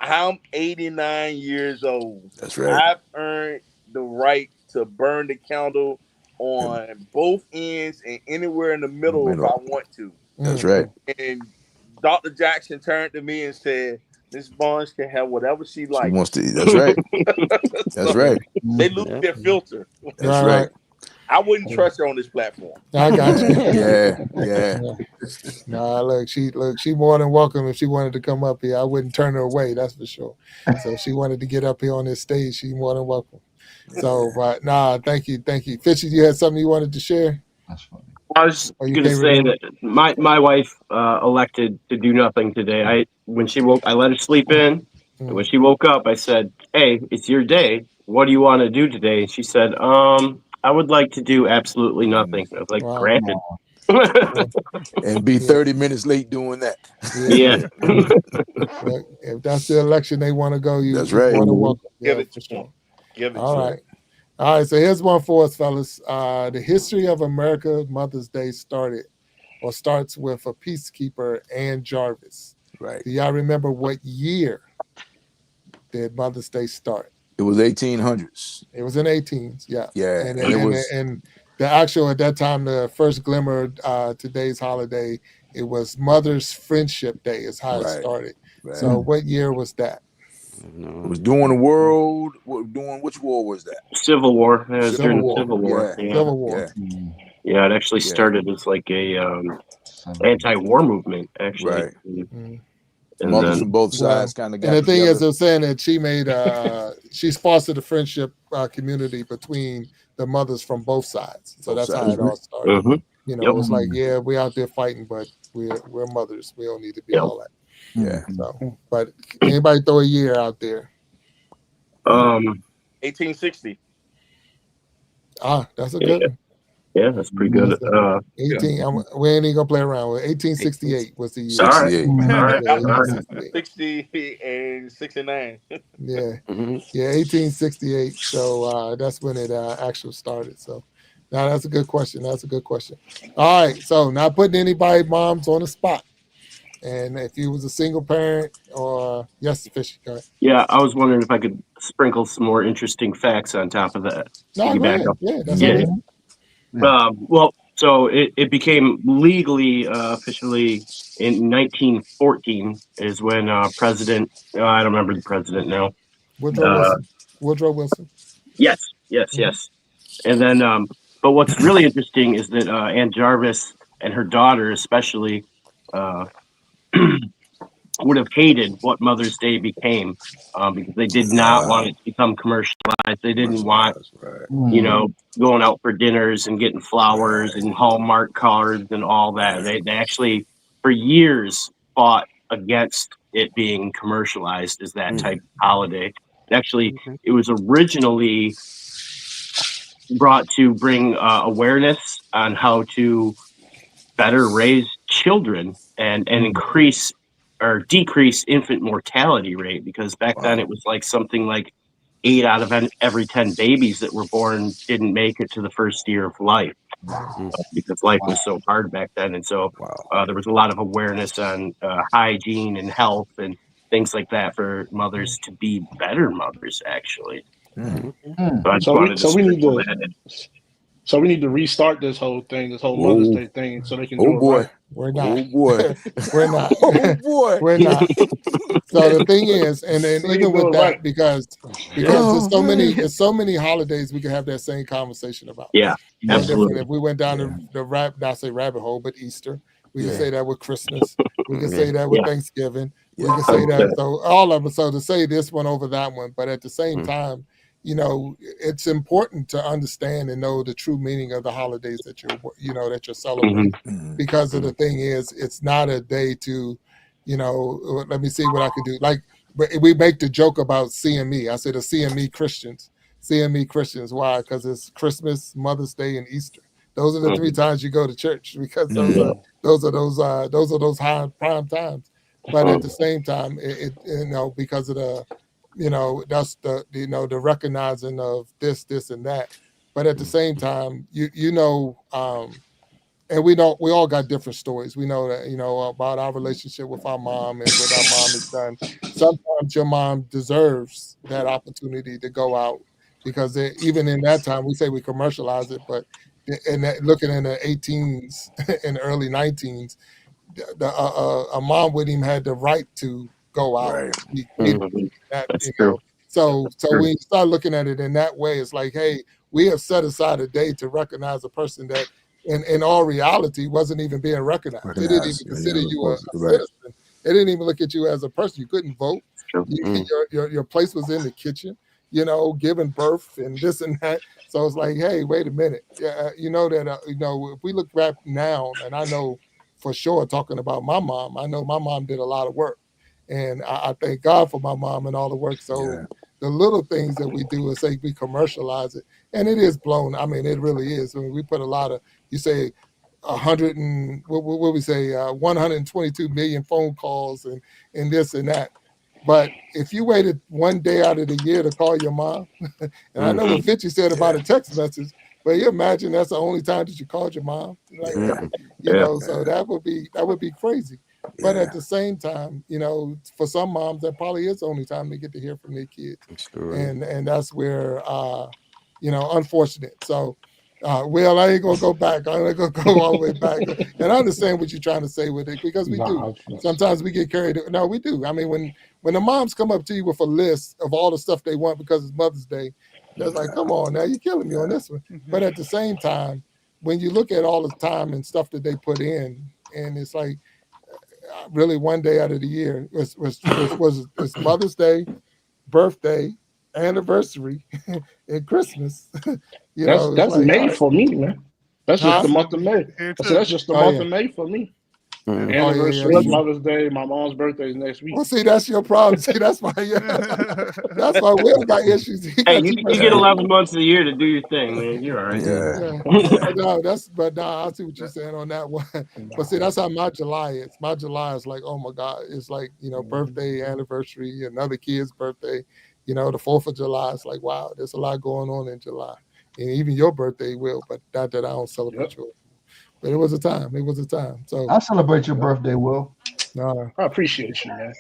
I'm 89 years old. That's right. I've earned the right to burn the candle on both ends and anywhere in the middle if I want to. That's right. And Dr. Jackson turned to me and said, Miss Barnes can have whatever she likes. She wants to eat. That's right. That's right. They lose their filter. That's right. I wouldn't trust her on this platform. I got you. Yeah. Nah, look, she more than welcome if she wanted to come up here. I wouldn't turn her away, that's for sure. So if she wanted to get up here on this stage, she's more than welcome. So, but thank you. Fishy, you had something you wanted to share? That's funny. I was going to say that my wife elected to do nothing today. When she woke, I let her sleep in. And when she woke up, I said, "Hey, it's your day. What do you want to do today?" And she said, "I would like to do absolutely nothing." I was like, "Granted." And be 30 minutes late doing that. Yeah. If that's the election they want to go, that's right. Want to welcome. Give it to sure. Give it. All right. So here's one for us, fellas. The history of America Mother's Day starts with a peacekeeper, Ann Jarvis. Right. Do y'all remember what year did Mother's Day start? It was 1800s. It was in 18s, yeah. Yeah. And the actual, at that time, the first glimmer, today's holiday, it was Mother's Friendship Day is how it started. Right. So what year was that? It was during which war was that? Civil War. Yeah, Civil War. Civil War. Yeah. Civil War. Yeah, it actually started as like a anti-war movement, actually. Right. And mothers from both sides kind of got together. And the thing is, they're saying that she made she's fostered a friendship community between the mothers from both sides. So that's how it all started. Mm-hmm. It was like, we out there fighting, but we're mothers. We don't need to be all that. Yeah. So, but anybody throw a year out there? 1860. That's a good one. Yeah, that's pretty good. 18. We ain't even gonna play around with 1868 was the year. 68. All right. 60 and 69. Yeah. 1868. So that's when it actually started. So now that's a good question. All right. So not putting anybody moms on the spot. And if you was a single parent or yes, Fishy, go ahead. Yeah, I was wondering if I could sprinkle some more interesting facts on top of that. No, go ahead. Yeah, that's yeah. Okay. Well, so it became legally officially in 1914 is when President, I don't remember the president now. Woodrow Wilson. Yes. And then, but what's really interesting is that Ann Jarvis and her daughter especially would have hated what Mother's Day became because they did not want it to become commercialized. They didn't want, you know, going out for dinners and getting flowers and Hallmark cards and all that. They actually, for years, fought against it being commercialized as that type of holiday. Actually, it was originally brought to bring awareness on how to better raise children and increase or decrease infant mortality rate, because back then it was like something like 8 out of every 10 babies that were born didn't make it to the first year of life because life was so hard back then. And so there was a lot of awareness on hygiene and health and things like that for mothers to be better mothers, actually. So we need to restart this whole thing, this whole Mother's Day thing, so they can do it right. We're not. Oh boy. We're not. Oh boy. We're not. So the thing is, and then even with that, because there's so many holidays we can have that same conversation about. Yeah, absolutely. If we went down the rabbit hole, but Easter, we can say that with Christmas. We can say that with Thanksgiving. We can say that. So all of them. So to say this one over that one, but at the same time, you know, it's important to understand and know the true meaning of the holidays that you're celebrating. Because of the thing is, it's not a day to, you know, let me see what I could do. Like we make the joke about CME. I said the CME Christians. CME Christians. Why? Because it's Christmas, Mother's Day, and Easter. Those are the 3 times you go to church, because those are those high prime times. But at the same time, it you know, because of the, you know, that's the, you know, the recognizing of this and that. But at the same time, you know, and we all got different stories. We know that, you know, about our relationship with our mom and what our mom has done. Sometimes your mom deserves that opportunity to go out, because even in that time, we say we commercialize it, but looking in the 18s and early 19s, a mom wouldn't even have the right to go out. So when you start looking at it in that way, it's like, hey, we have set aside a day to recognize a person that in all reality wasn't even being recognized. They didn't even consider you a citizen. They didn't even look at you as a person. You couldn't vote. Your place was in the kitchen, you know, giving birth and this and that. So it's like, hey, wait a minute. Yeah, you know that you know, if we look back now, and I know for sure, talking about my mom, I know my mom did a lot of work. And I thank God for my mom and all the work. So the little things that we do is say we commercialize it, and it is blown. I mean, it really is. I mean, we put a lot of, you say 122 million phone calls and this and that. But if you waited one day out of the year to call your mom, and I know what Fitchy said about a text message, but you imagine that's the only time that you called your mom. Like, you know, so that would be crazy. But at the same time, you know, for some moms, that probably is the only time they get to hear from their kids. And that's where, you know, unfortunate. So, Will, I ain't going to go back. I'm not going to go all the way back. And I understand what you're trying to say with it, because we do. Sometimes we get carried. No, we do. I mean, when the moms come up to you with a list of all the stuff they want because it's Mother's Day, that's like, come on, now you're killing me on this one. But at the same time, when you look at all the time and stuff that they put in, and it's like, really one day out of the year was Mother's Day, birthday, anniversary, and Christmas. You know, that's like, May for me, man. That's just the month of May. So that's just the month of May for me. Anniversary, Mother's Day, my mom's birthday is next week. Well, see, that's your problem. See, that's why that's why Will got issues. Hey, you get 11 months of the year to do your thing, man. You're all right. I see what you're saying on that one. But see, that's how my July is. My July is like, oh my God, it's like, you know, birthday, anniversary, another kid's birthday. You know, the 4th of July. It's like, wow, there's a lot going on in July, and even your birthday, Will. But not that I don't celebrate yours. But it was a time. It was a time. So I celebrate your birthday, Will. I appreciate you, man.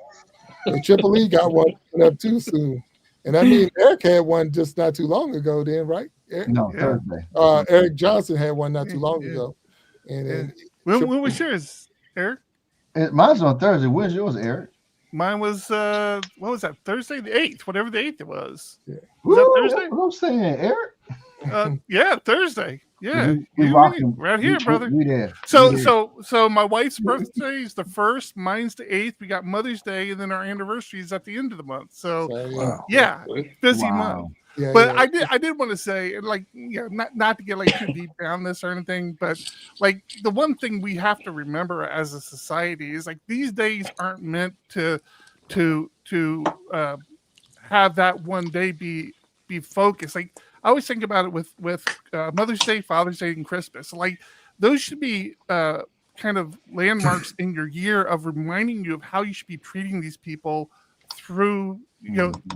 The Triple E got one coming up too soon, and I mean Eric had one just not too long ago. Then, right? Eric? No, Thursday. Eric Johnson had one not too long ago. And when was yours, Eric? Mine's on Thursday. When's yours, Eric? Mine was what was that? Thursday the 8th, whatever the 8th it was. Yeah. Was that Thursday? That's what I'm saying, Eric. Yeah, Thursday. Yeah, we you rocking right here, brother. We there. So my wife's birthday is the 1st, mine's the 8th. We got Mother's Day, and then our anniversary is at the end of the month. So Wow. yeah, busy month. Yeah, But I did want to say, like, not to get like too deep down this or anything, but like the one thing we have to remember as a society is like these days aren't meant to have that one day be focused. Like I always think about it with Mother's Day, Father's Day, and Christmas. Like those should be kind of landmarks in your year of reminding you of how you should be treating these people through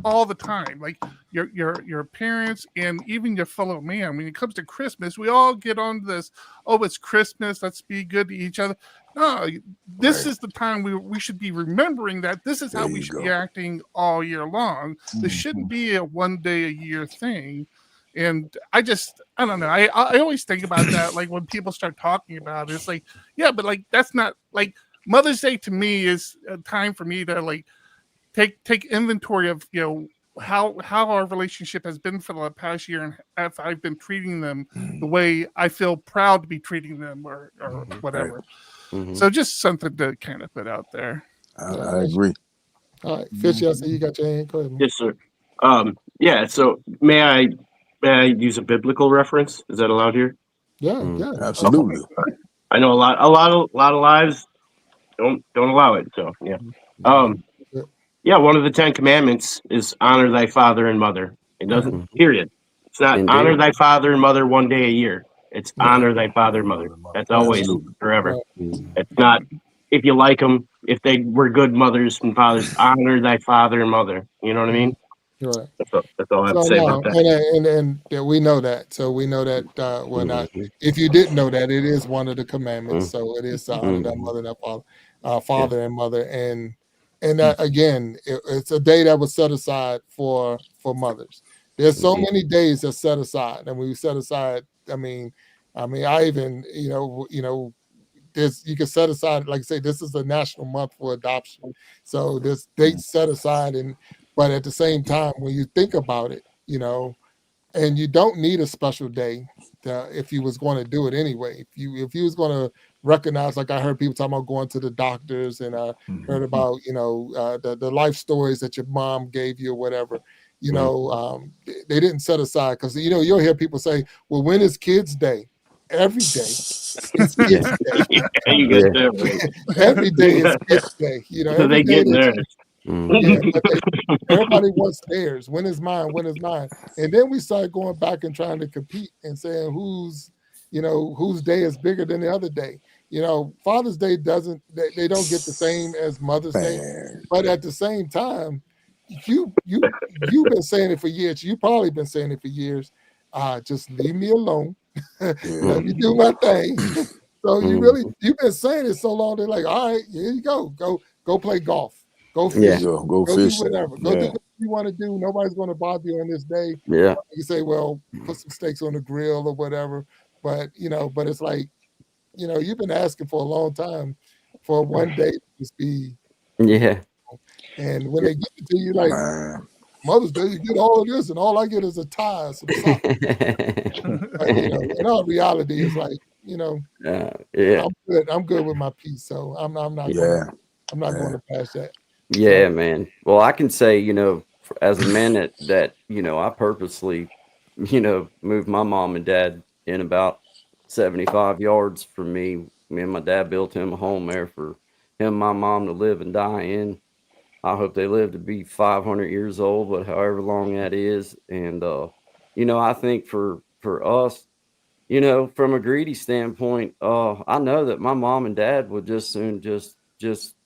all the time, like your parents and even your fellow man. When it comes to Christmas, we all get on this, oh, it's Christmas, let's be good to each other. No, this is the time we should be remembering that this is how we should be acting all year long. This shouldn't be a one day a year thing. And I don't know. I always think about that. Like when people start talking about it, it's like, yeah, but like, that's not like Mother's Day to me is a time for me to like take inventory of, how our relationship has been for the past year and if I've been treating them the way I feel proud to be treating them or whatever. Mm-hmm. So just something to kind of put out there. I agree. All right, Fishy, I see you got your hand. Go ahead, man. Yes, sir. Yeah. So may I use a biblical reference? Is that allowed here? Yeah, absolutely. Okay. I know a lot of lives don't allow it. So yeah. Yeah, one of the 10 commandments is honor thy father and mother. It doesn't, period. It's not honor thy father and mother one day a year. It's honor thy father and mother. That's always, forever. It's not if you like them, if they were good mothers and fathers, honor thy father and mother. You know what I mean? Right. That's all I have to say about that. And we know that. So we know that if you didn't know that, it is one of the commandments. So it is to honor thy mother and thy father and mother. And that, again, it's a day that was set aside for mothers. There's so many days that's set aside, and we set aside. I mean, I even you can set aside, like I say, this is a national month for adoption. So there's dates set aside, but at the same time, when you think about it, and you don't need a special day if you was going to do it anyway. If you was going to recognize, like I heard people talking about going to the doctors, and I heard about the life stories that your mom gave you or whatever. They didn't set aside because you'll hear people say, "Well, when is Kids Day?" Every day is Kids Day. You get that right. Every day is Kids Day. Every day everybody wants theirs. When is mine? When is mine? And then we start going back and trying to compete and saying whose day is bigger than the other day. Father's Day they don't get the same as Mother's Day, but at the same time, you've been saying it for years. You've probably been saying it for years. Just leave me alone. Let me do my thing. So you've been saying it so long. They're like, all right, here you go. Go play golf. Go fish. Go fish. Do whatever. Go do what you want to do. Nobody's going to bother you on this day. Yeah. You say, well, put some steaks on the grill or whatever. But but it's like, you've been asking for a long time for one day to just be. Yeah. And when they get it to you, like Mother's Day, you get all of this, and all I get is a tie, some socks. But, in all reality, it's like, I'm good with my piece, so I'm not going to pass that. Yeah, man. Well, I can say, as a man that I purposely, moved my mom and dad in about 75 yards from me. Me and my dad built him a home there for him and my mom to live and die in. I hope they live to be 500 years old, but however long that is. And, I think for us, from a greedy standpoint, I know that my mom and dad would just soon just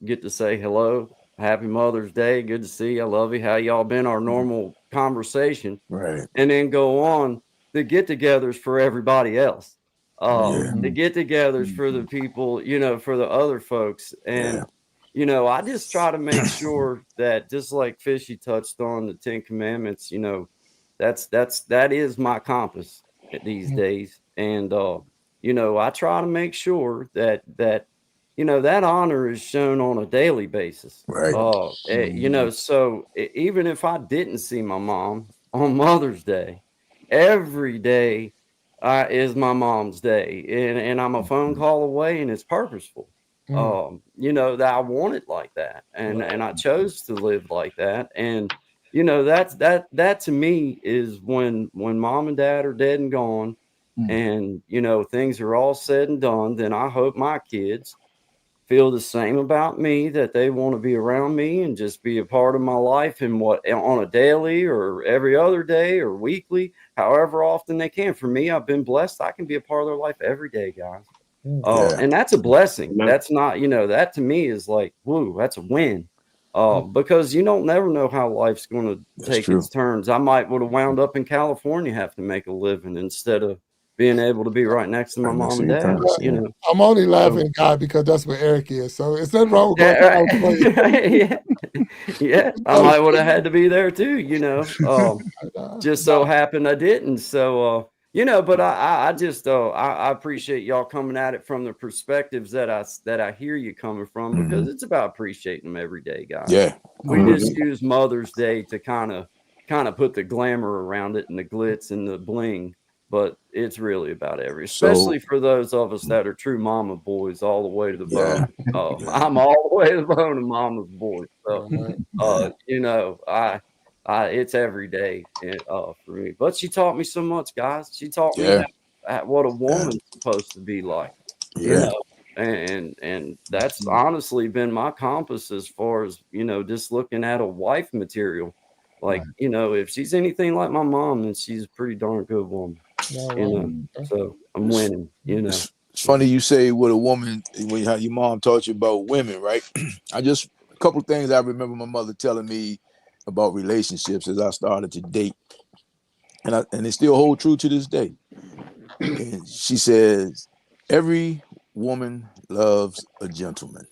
get to say hello, happy Mother's Day, good to see you, I love you, how y'all been, our normal conversation, right? And then go on the get-togethers for everybody else, the get-togethers for the people, for the other folks, and I just try to make sure that, just like Fishy touched on the 10 Commandments, that is my compass these days. And, I try to make sure that that honor is shown on a daily basis. Right. So even if I didn't see my mom on Mother's Day, every day is my mom's day, and I'm a phone call away, and it's purposeful. You know, that I want it like that, and I chose to live like that, and you know, that to me is when mom and dad are dead and gone, and you know, things are all said and done, then I hope my kids feel the same about me, that they want to be around me and just be a part of my life, and what on a daily or every other day or weekly, however often they can. For me, I've been blessed. I can be a part of their life every day, guys. And that's a blessing. That's not, you know, that to me is like, woo, that's a win. Because you don't never know how life's going to take its turns. I might would have wound up in California, have to make a living instead of being able to be right next to my mom and dad. You know, I'm only laughing, guy, because that's where Eric is. So it's nothing wrong with going yeah, I might would have had to be there too. You know, just so happened I didn't. So you know, but I just I appreciate y'all coming at it from the perspectives that I hear you coming from, because it's about appreciating them every day, guys. Yeah, we just use Mother's Day to kind of put the glamour around it and the glitz and the bling. But it's really about especially for those of us that are true mama boys all the way to the bone. I'm all the way to the bone of mama's boy. So, you know, I it's every day for me. But she taught me so much, guys. She taught me what a woman's supposed to be like. You know, and that's honestly been my compass as far as, you know, just looking at a wife material. Like, you know, if she's anything like my mom, then she's a pretty darn good woman. You know, so I'm winning. You know, it's funny you say what a woman, when how your mom taught you about women, right? A couple of things I remember my mother telling me about relationships as I started to date, and it still hold true to this day. And she says, every woman loves a gentleman.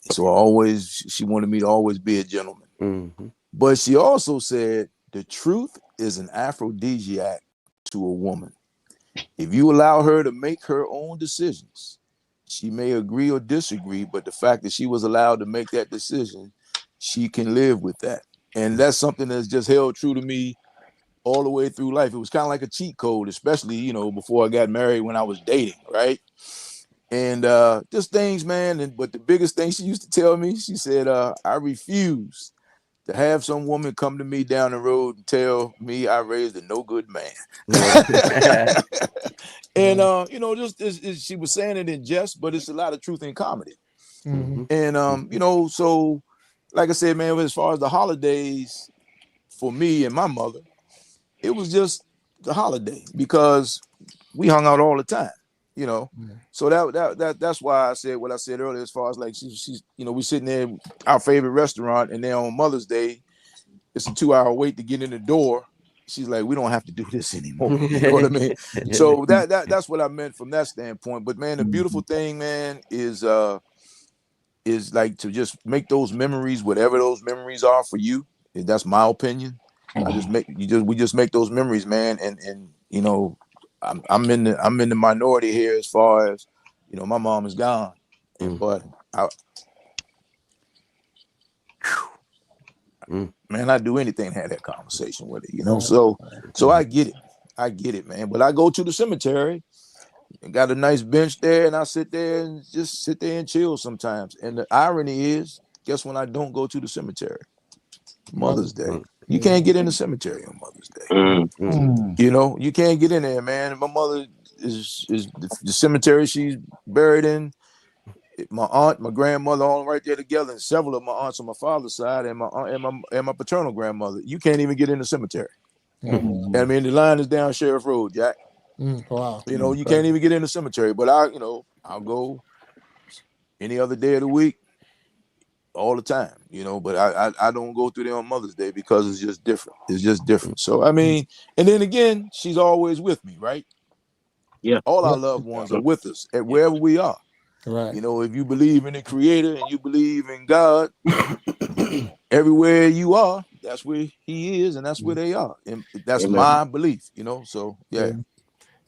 So she wanted me to always be a gentleman. But she also said the truth is an aphrodisiac to a woman. If you allow her to make her own decisions, she may agree or disagree, but the fact that she was allowed to make that decision, she can live with that. And that's something that's just held true to me all the way through life. It was kind of like a cheat code, especially, you know, before I got married, when I was dating, right? And just things, man. But the biggest thing she used to tell me, she said, I refuse to have some woman come to me down the road and tell me I raised a no good man. And you know, just she was saying it in jest, but it's a lot of truth in comedy. And you know, so like I said, man, as far as the holidays for me and my mother, it was just the holiday because we hung out all the time. You know, so that's why I said what I said earlier. As far as like she's you know, we sitting there our favorite restaurant, and then on Mother's Day, it's a 2-hour wait to get in the door. She's like, we don't have to do this anymore. You know what I mean? So that's what I meant from that standpoint. But man, the beautiful thing, man, is like to just make those memories, whatever those memories are for you. That's my opinion. We just make those memories, man, and you know. I'm in the minority here as far as, you know, my mom is gone, but man, I'd do anything to have that conversation with her, you know. So I get it, man. But I go to the cemetery and got a nice bench there, and I sit there and chill sometimes. And the irony is, guess when I don't go to the cemetery? Mother's Day. You can't get in the cemetery on Mother's Day. You know, you can't get in there, man. My mother is the cemetery she's buried in. My aunt, my grandmother, all right there together, and several of my aunts on my father's side, and my aunt and my paternal grandmother. You can't even get in the cemetery. I mean, the line is down Sheriff Road, Jack. Wow. You know, you can't even get in the cemetery. But I'll go any other day of the week. All the time, you know, but I don't go through there on Mother's Day because it's just different. It's just different. So I mean, and then again, she's always with me, right? Yeah. All our loved ones are with us at wherever we are. Right. You know, if you believe in the Creator and you believe in God, everywhere you are, that's where He is, and that's where they are, and that's my belief. You know, so yeah.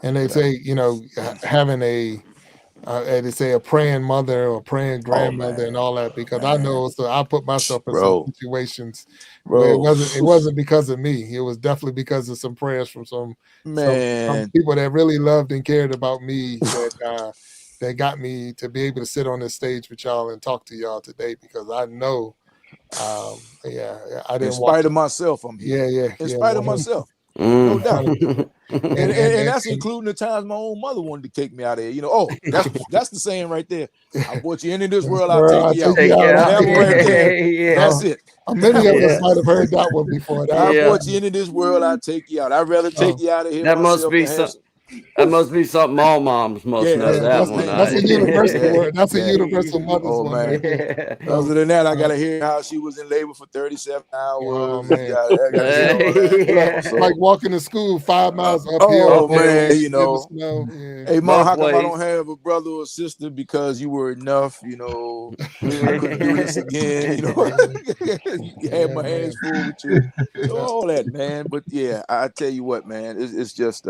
And they say, you know, having a and they say a praying mother or praying grandmother and all that, because I know, so I put myself in some situations where it wasn't because of me. It was definitely because of some prayers from some people that really loved and cared about me that got me to be able to sit on this stage with y'all and talk to y'all today, because I know, I didn't. In spite of myself, I'm here. Yeah. In spite of myself. No doubt. And that's including the times my own mother wanted to kick me out of here. You know, that's the saying right there. I brought you into this world, I'll take you out. That one right there, that's it. Many of us might have heard that one before. I brought you into this world, I'll take you out. I'd rather take you out of here. That must be something. That must be something all moms must know. That one. That's a universal word. That's a universal mother's one. Man. Other than that, I gotta hear how she was in labor for 37 hours. Oh, man. Like walking to school 5 miles uphill. Oh man, you know. Hey mom, how come I don't have a brother or sister? Because you were enough, you know. I couldn't do this again, you know. You had my hands full with you. So all that, man. But yeah, I tell you what, man, it's just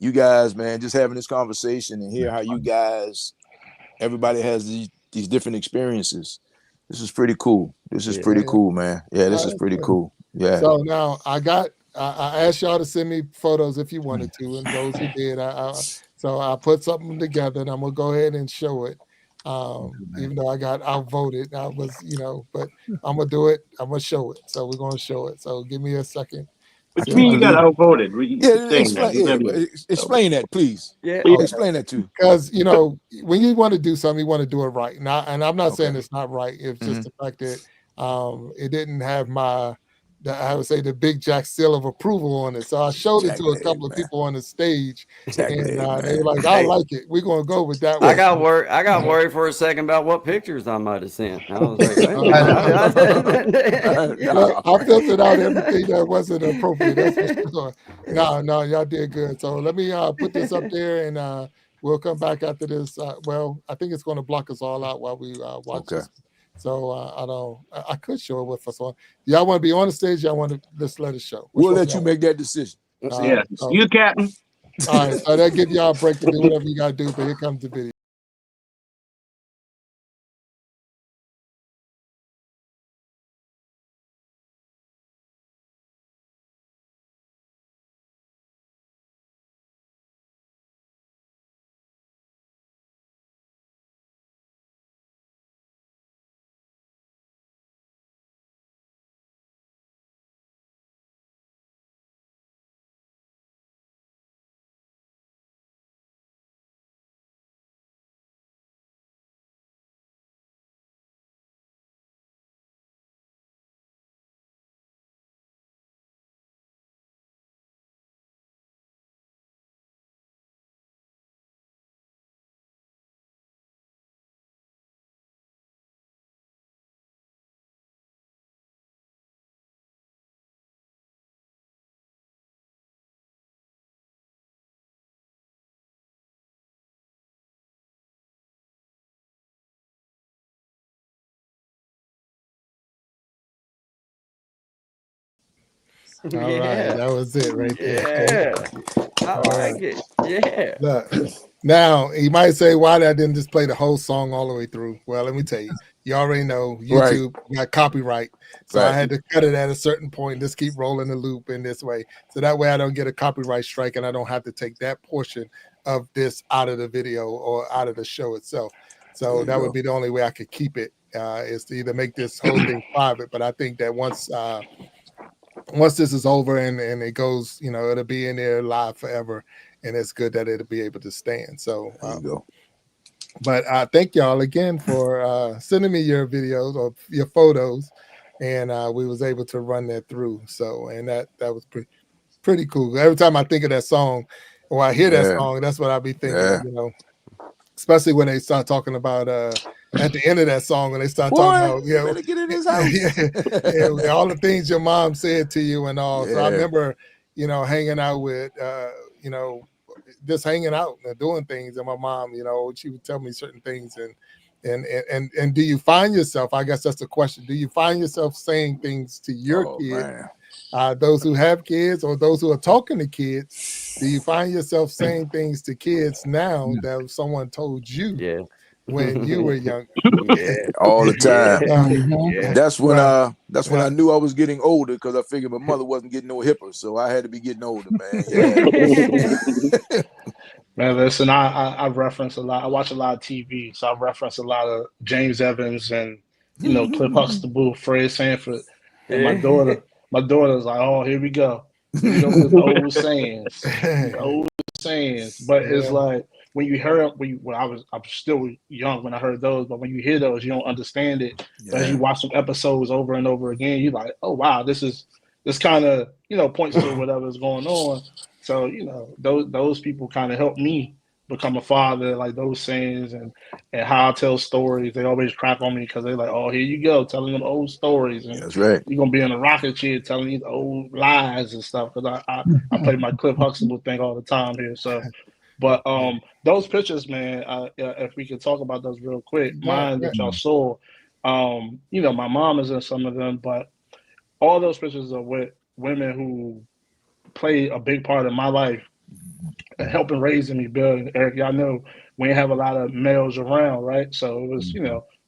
you guys, man, just having this conversation and hear how you guys, everybody has these different experiences. This is pretty cool. This is pretty cool, man. Yeah, this is pretty cool. Yeah. So now I asked y'all to send me photos if you wanted to, and those who did, so I put something together, and I'm gonna go ahead and show it. Even though I got outvoted, I was, but I'm gonna do it. I'm gonna show it. So we're gonna show it. So give me a second. What do you mean you got outvoted? Explain that, please. Yeah, explain that too. Because when you want to do something, you want to do it right. And I'm not saying it's not right. It's just the fact that it didn't have I would say the Big Jack seal of approval on it. So I showed it to a couple of people on the stage, and they were like, "I like it. We're gonna go with that." I got worried for a second about what pictures I might have sent. I was like, I filtered out everything that wasn't appropriate. That's for sure. No, y'all did good. So let me put this up there, and we'll come back after this. I think it's going to block us all out while we watch this. So I could show it with us on. Y'all want to be on the stage? Y'all want to just let it show? We'll let you make that decision. You, Captain. All right, so that give y'all a break to do whatever you gotta do. But here comes the video. All right, that was it right there. I like it. Yeah. Look, now you might say, why I didn't just play the whole song all the way through? Well, let me tell you. You already know YouTube got copyright, so I had to cut it at a certain point. Just keep rolling the loop in this way, so that way I don't get a copyright strike, and I don't have to take that portion of this out of the video or out of the show itself. So that would be the only way I could keep it, is to either make this whole thing private. But I think that once this is over and it goes, it'll be in there live forever, and it's good that it'll be able to stand. So but thank y'all again for sending me your videos or your photos, and we was able to run that through. So, and that was pretty cool. Every time I think of that song or I hear that song, that's what I'll be thinking, especially when they start talking about at the end of that song, when they start talking about, get in his house. all the things your mom said to you and all. So I remember, hanging out with, just hanging out and doing things. And my mom, she would tell me certain things. And do you find yourself, I guess that's the question, do you find yourself saying things to your kid those who have kids or those who are talking to kids, do you find yourself saying things to kids now that someone told you when you were young? All the time. That's when Right. I knew I was getting older, because I figured my mother wasn't getting no hipper, so I had to be getting older, man. Man, listen, I reference a lot. I watch a lot of TV, so I reference a lot of James Evans and Cliff Huxtable, Fred Sanford, and my daughter's like, oh, here we go with the old sayings, But it's like when you heard I'm still young when I heard those, but when you hear those, you don't understand it. But as you watch some episodes over and over again, you're like, oh wow, this kind of points to whatever's going on. So those people kind of helped me become a father, like those sayings and how I tell stories. They always crap on me because they're like, oh, here you go telling them old stories, and that's right. You're gonna be in a rocket chair telling these old lies and stuff. Because I play my Cliff Huxtable thing all the time here. So, but those pictures, man. If we could talk about those real quick, mine that y'all saw. My mom is in some of them, but all those pictures are with women who play a big part in my life and helping raising me, Bill and Eric. Y'all know we ain't have a lot of males around, right? So it was,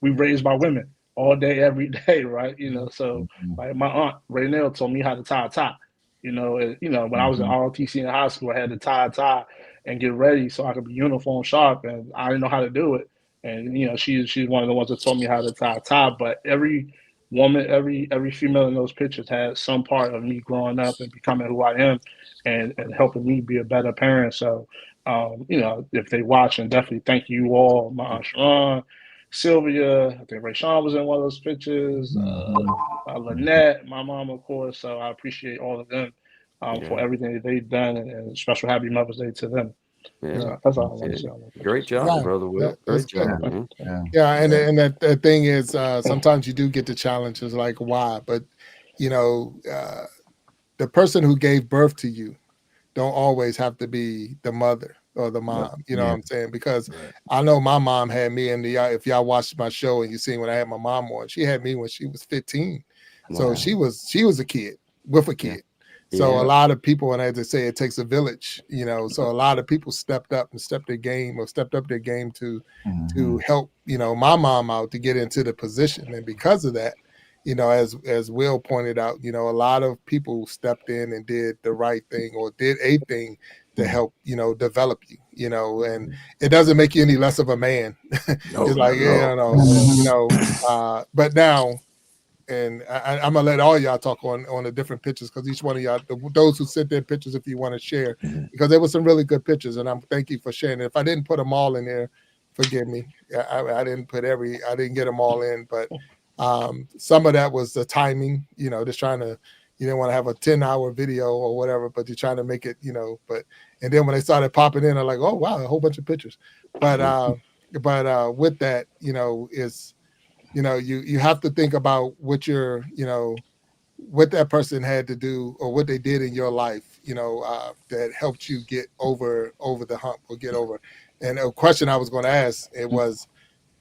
we raised by women all day, every day, right? So like my aunt Raynell told me how to tie a tie. When I was in ROTC in high school, I had to tie a tie and get ready so I could be uniform sharp, and I didn't know how to do it. And she's one of the ones that taught me how to tie a tie. But every woman, every female in those pictures had some part of me growing up and becoming who I am, and helping me be a better parent. So, if they watch, and definitely thank you all, my Aunt Sharon, Sylvia, I think Ray Sean was in one of those pictures, Lynette, my mom, of course. So I appreciate all of them for everything that they've done, and special happy Mother's Day to them. That's all I want to say. Great job, Brother Will. Great job, man. And that thing is sometimes you do get the challenges like why, but the person who gave birth to you don't always have to be the mother or the mom. You know what I'm saying? Because I know my mom had me in if y'all watched my show and you seen when I had my mom on, she had me when she was 15. So she was a kid with a kid. So a lot of people, and as I say, it takes a village, so a lot of people stepped up stepped up their game to help, my mom out to get into the position. And because of that, as Will pointed out, a lot of people stepped in and did the right thing or did a thing to help, develop you, and it doesn't make you any less of a man. It's like, but now, and I'm gonna let all y'all talk on the different pictures, because each one of y'all, those who sent their pictures, if you want to share, because there were some really good pictures, and thank you for sharing it. If I didn't put them all in there, forgive me. I didn't get them all in, but some of that was the timing, just trying to, you didn't want to have a 10-hour video or whatever, but you're trying to make it, and then when they started popping in, I'm like, oh wow, a whole bunch of pictures. But with that, is, you have to think about what what that person had to do or what they did in your life, that helped you get over the hump or get over. And a question I was going to ask, it was,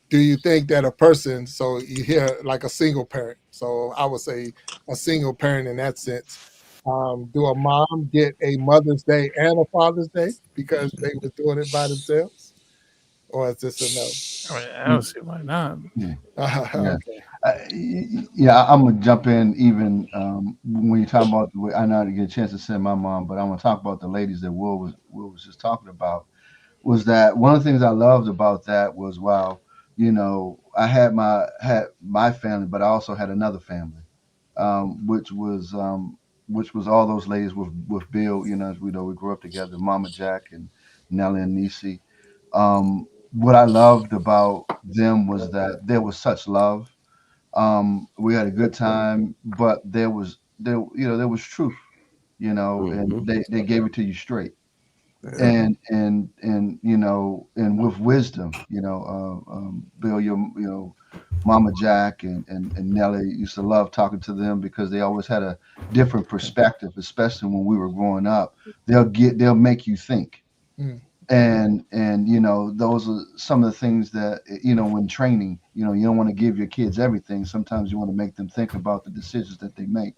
do you think that a person, so you hear like a single parent, so I would say a single parent in that sense, do a mom get a Mother's Day and a Father's Day because they were doing it by themselves? Or is this a no? I don't see why not. I'm gonna jump in. Even when you talk about, I know I didn't get a chance to send my mom, but I'm gonna talk about the ladies that Will was just talking about. Was that one of the things I loved about that was, wow, I had my family, but I also had another family, which was all those ladies with Bill. As we know, we grew up together, Mama Jack and Nellie and Nisi. What I loved about them was that there was such love. We had a good time, but there was truth, and they gave it to you straight. And with wisdom, Bill, Mama Jack and Nellie used to love talking to them because they always had a different perspective, especially when we were growing up. They'll make you think. And those are some of the things that, when training, you don't want to give your kids everything. Sometimes you want to make them think about the decisions that they make.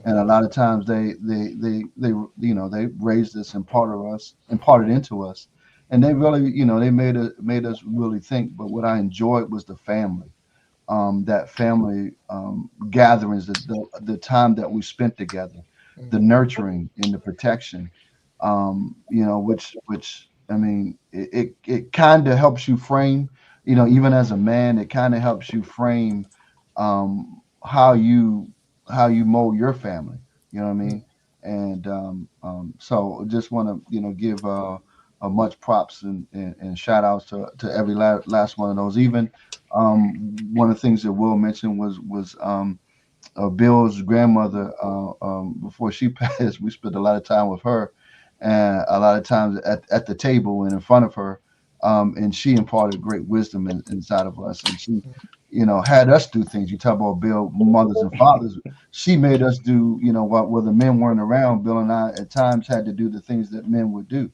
And a lot of times they they raised us, imparted into us, and they really they made us really think. But what I enjoyed was the family, that family gatherings, the time that we spent together, the nurturing and the protection, which I mean, it kind of helps you frame, even as a man, it kind of helps you frame how you mold your family. You know what I mean? And so just want to give a much props and shout outs to every last one of those. Even one of the things that Will mentioned was Bill's grandmother. Before she passed, we spent a lot of time with her, and a lot of times at the table and in front of her, and she imparted great wisdom inside of us, and she had us do things. You talk about Bill, mothers and fathers. She made us do, while the men weren't around, Bill and I at times had to do the things that men would do.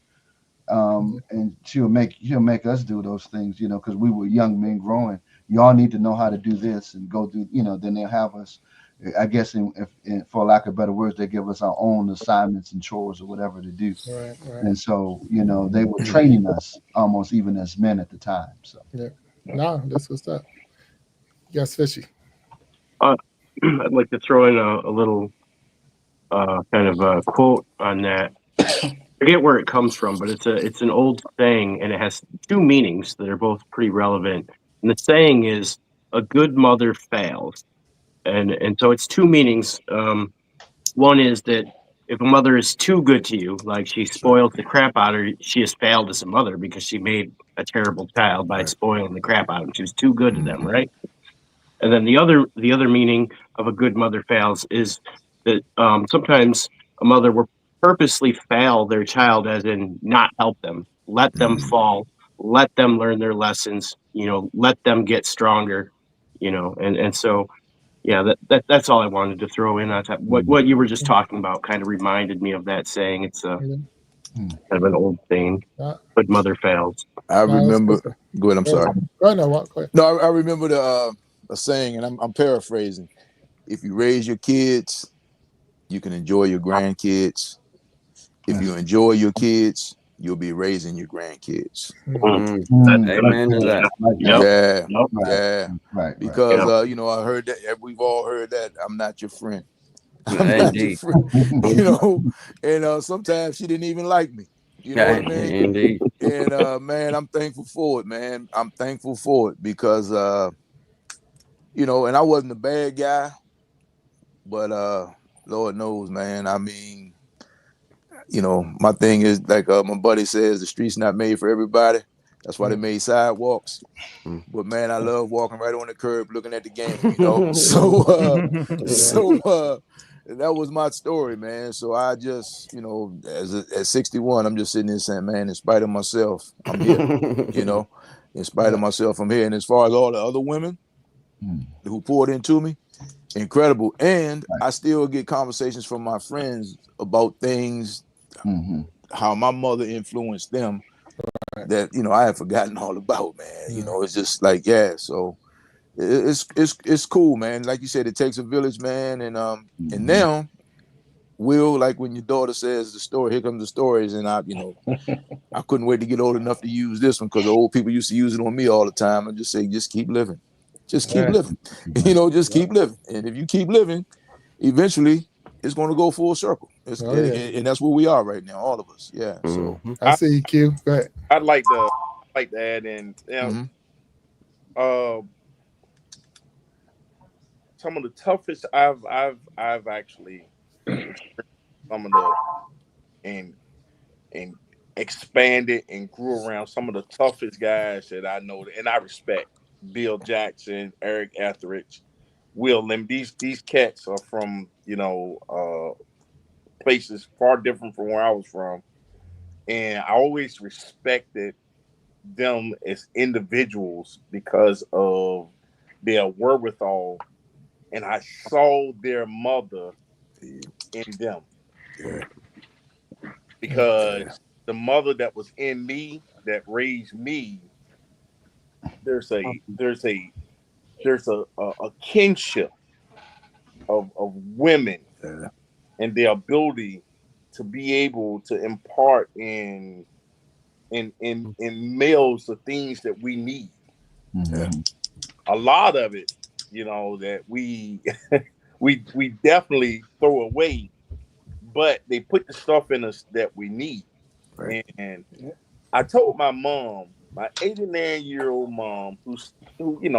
And she'll make us do those things, because we were young men growing. Y'all need to know how to do this and go do, then they'll have us, I guess, for lack of better words, they give us our own assignments and chores or whatever to do. Right. And so, they were training us almost even as men at the time. So Yeah. No, this was that. Yes, Fishy. I'd like to throw in a little kind of a quote on that. Forget where it comes from, but it's an old saying, and it has two meanings that are both pretty relevant. And the saying is, "A good mother fails," and so it's two meanings. One is that if a mother is too good to you, like she spoils the crap out of her, she has failed as a mother because she made a terrible child by spoiling the crap out of them. She was too good to them, right? And then the other meaning of a good mother fails is that sometimes a mother will purposely fail their child, as in not help them, let them fall, let them learn their lessons, let them get stronger, and so yeah, that's all I wanted to throw in on top. What you were just talking about kind of reminded me of that saying. It's kind of an old saying, but mother fails. I remember. Go ahead. I'm sorry. Go ahead. Go ahead. No, I remember a saying, and I'm paraphrasing. If you raise your kids, you can enjoy your grandkids. If you enjoy your kids, you'll be raising your grandkids. Amen to that. Yeah. Right. Because I heard that we've all heard that I'm not your friend. I'm not your friend. And sometimes she didn't even like me. You know what I mean? Indeed. And man, I'm thankful for it, man. I'm thankful for it because and I wasn't a bad guy, but Lord knows, man. I mean, my thing is like my buddy says, the street's not made for everybody. That's why they made sidewalks. But man, I love walking right on the curb, looking at the game. So that was my story, man. So I just, at 61, I'm just sitting there saying, man, in spite of myself, I'm here. In spite of myself, I'm here. And as far as all the other women who poured into me, incredible. And I still get conversations from my friends about things, how my mother influenced them that I have forgotten all about, man. It's just like, so it's cool, man. Like you said, it takes a village, man. And and now, Will, like when your daughter says the story, here comes the stories, and I couldn't wait to get old enough to use this one because the old people used to use it on me all the time and just say, just keep living. Just keep living. Just keep living. And if you keep living, eventually it's going to go full circle. And that's where we are right now, all of us. Yeah. So I see you, Q. Go ahead. I'd like to add in, some of the toughest I've actually some of the and expanded and grew around some of the toughest guys that I know and I respect. Bill Jackson, Eric Etheridge, Will Lim. These cats are from places far different from where I was from, and I always respected them as individuals because of their wherewithal, and I saw their mother in them because the mother that was in me that raised me. There's a kinship of women and the ability to be able to impart in males the things that we need. Mhm. A lot of it, that we we definitely throw away, but they put the stuff in us that we need. Right. And I told my mom, my 89-year-old mom, who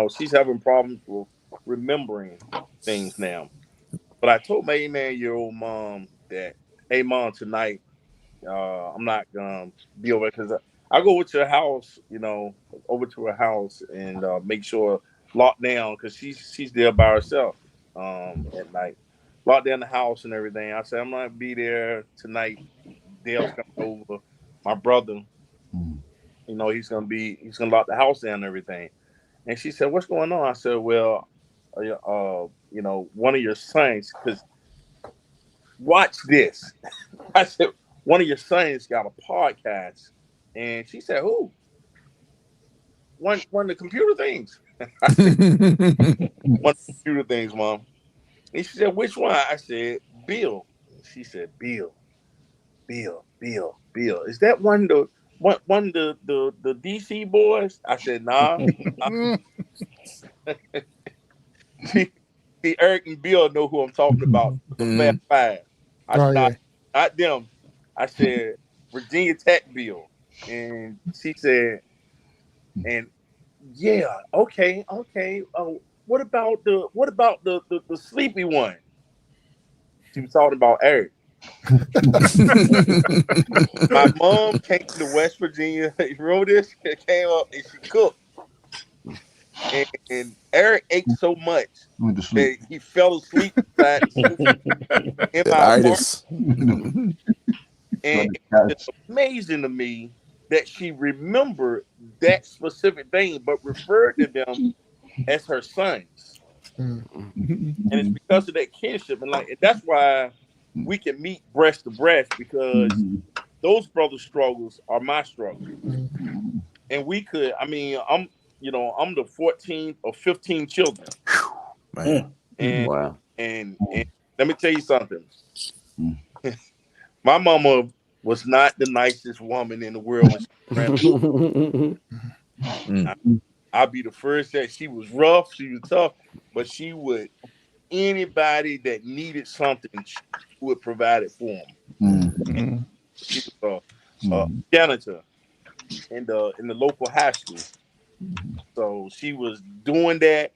she's having problems with remembering things now. But I told my 89-year-old mom that, hey, mom, tonight I'm not gonna be over because I go over to her house, over to her house and make sure lock down because she's there by herself at night. Lock down the house and everything. I said I'm gonna be there tonight. Dale's coming over. My brother, Mhm. he's gonna lock the house down and everything. And she said, "What's going on?" I said, "Well, one of your sons, because watch this." I said, "One of your sons got a podcast," and she said, "Who?" One of the computer things. I said, "One of the computer things, Mom." And she said, "Which one?" I said, "Bill." She said, "Bill, Bill. Is that one of the DC boys?" I said, "Nah." See, Eric and Bill know who I'm talking about. The Fast Five. I said, not them. I said Virginia Tech Bill, and she said, and yeah, okay. What about the sleepy one? She was talking about Eric. My mom came to West Virginia. You remember this? Came up and she cooked. And Eric ate so much Went to that sleep. he fell asleep beside the sofa in my apartment. Itis. And it's amazing to me that she remembered that specific thing, but referred to them as her sons. And it's because of that kinship. And that's why we can meet breast to breast, because those brothers' struggles are my struggles. And we could, I'm the 14th or 15 children. Man. And, Wow. and let me tell you something. My mama was not the nicest woman in the world when she ran. I'll be the first that she was rough, she was tough, but she would, anybody that needed something, she would provide it for them. She was a janitor in the local high school. So she was doing that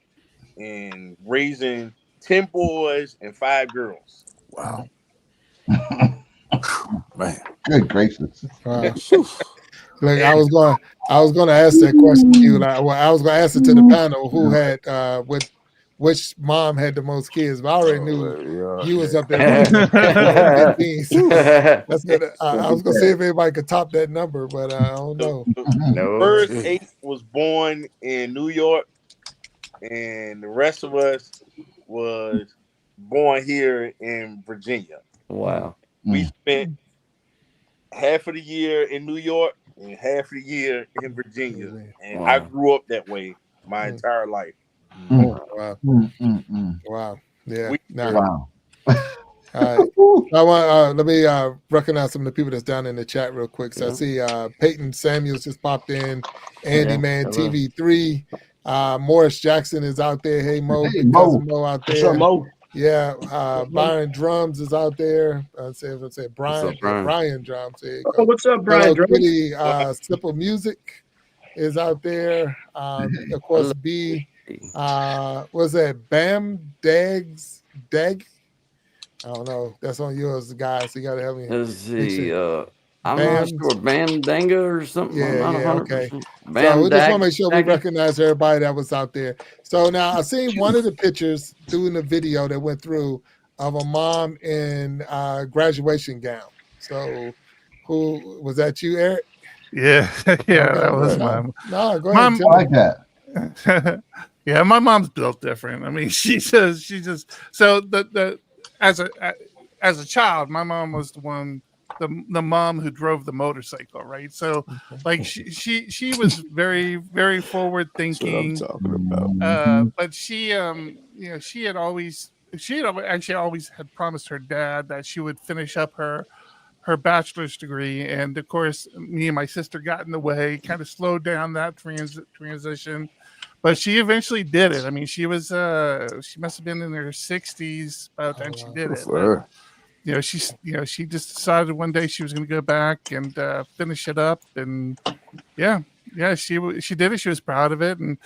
and raising 10 boys and 5 girls. Wow. Man. Good gracious. Look, I was going to ask that question to you. I was going to ask it to the panel who had which mom had the most kids, but I already knew you was up there. That's good. I was going to see if anybody could top that number, but I don't know. The first 8 was born in New York, and the rest of us was born here in Virginia. Wow. We spent half of the year in New York and half of the year in Virginia. And I grew up that way my entire life. Wow. Wow. Yeah. Wow. All right. I want let me recognize some of the people that's down in the chat real quick. So I see Peyton Samuels just popped in, Andy Man TV3, Morris Jackson is out there. Hey Mo, Hey, Mo out there. What's up, Mo? Yeah, Byron Drums is out there. Say Brian, Brian? Brian Drums. There you Oh, go. what's up, Brian Hello Drums? Kitty, Simple Music is out there. Of course, B. What's that? Bam Dags Dag? I don't know. That's on yours, guys. So you gotta help me. Let's see. I'm Bam. not sure. Bandanga or something. I'm not 100%. Okay. So we just want to make sure we recognize everybody that was out there. So now I seen one of the pictures doing the video that went through of a mom in graduation gown. So who was that? You, Eric? Yeah, yeah, that was mine. No, go ahead. I like that. Yeah, my mom's built different. I mean, she just so the as a child, my mom was the one, the mom who drove the motorcycle, right? So like she was very, very forward thinking. That's what I'm talking about. But she she had always she had actually always had promised her dad that she would finish up her bachelor's degree, and of course, me and my sister got in the way, kind of slowed down that transition. But she eventually did it. I mean, she was she must have been in her 60s by the time she did it. For her. She just decided one day she was going to go back and finish it up, and she did it. She was proud of it, and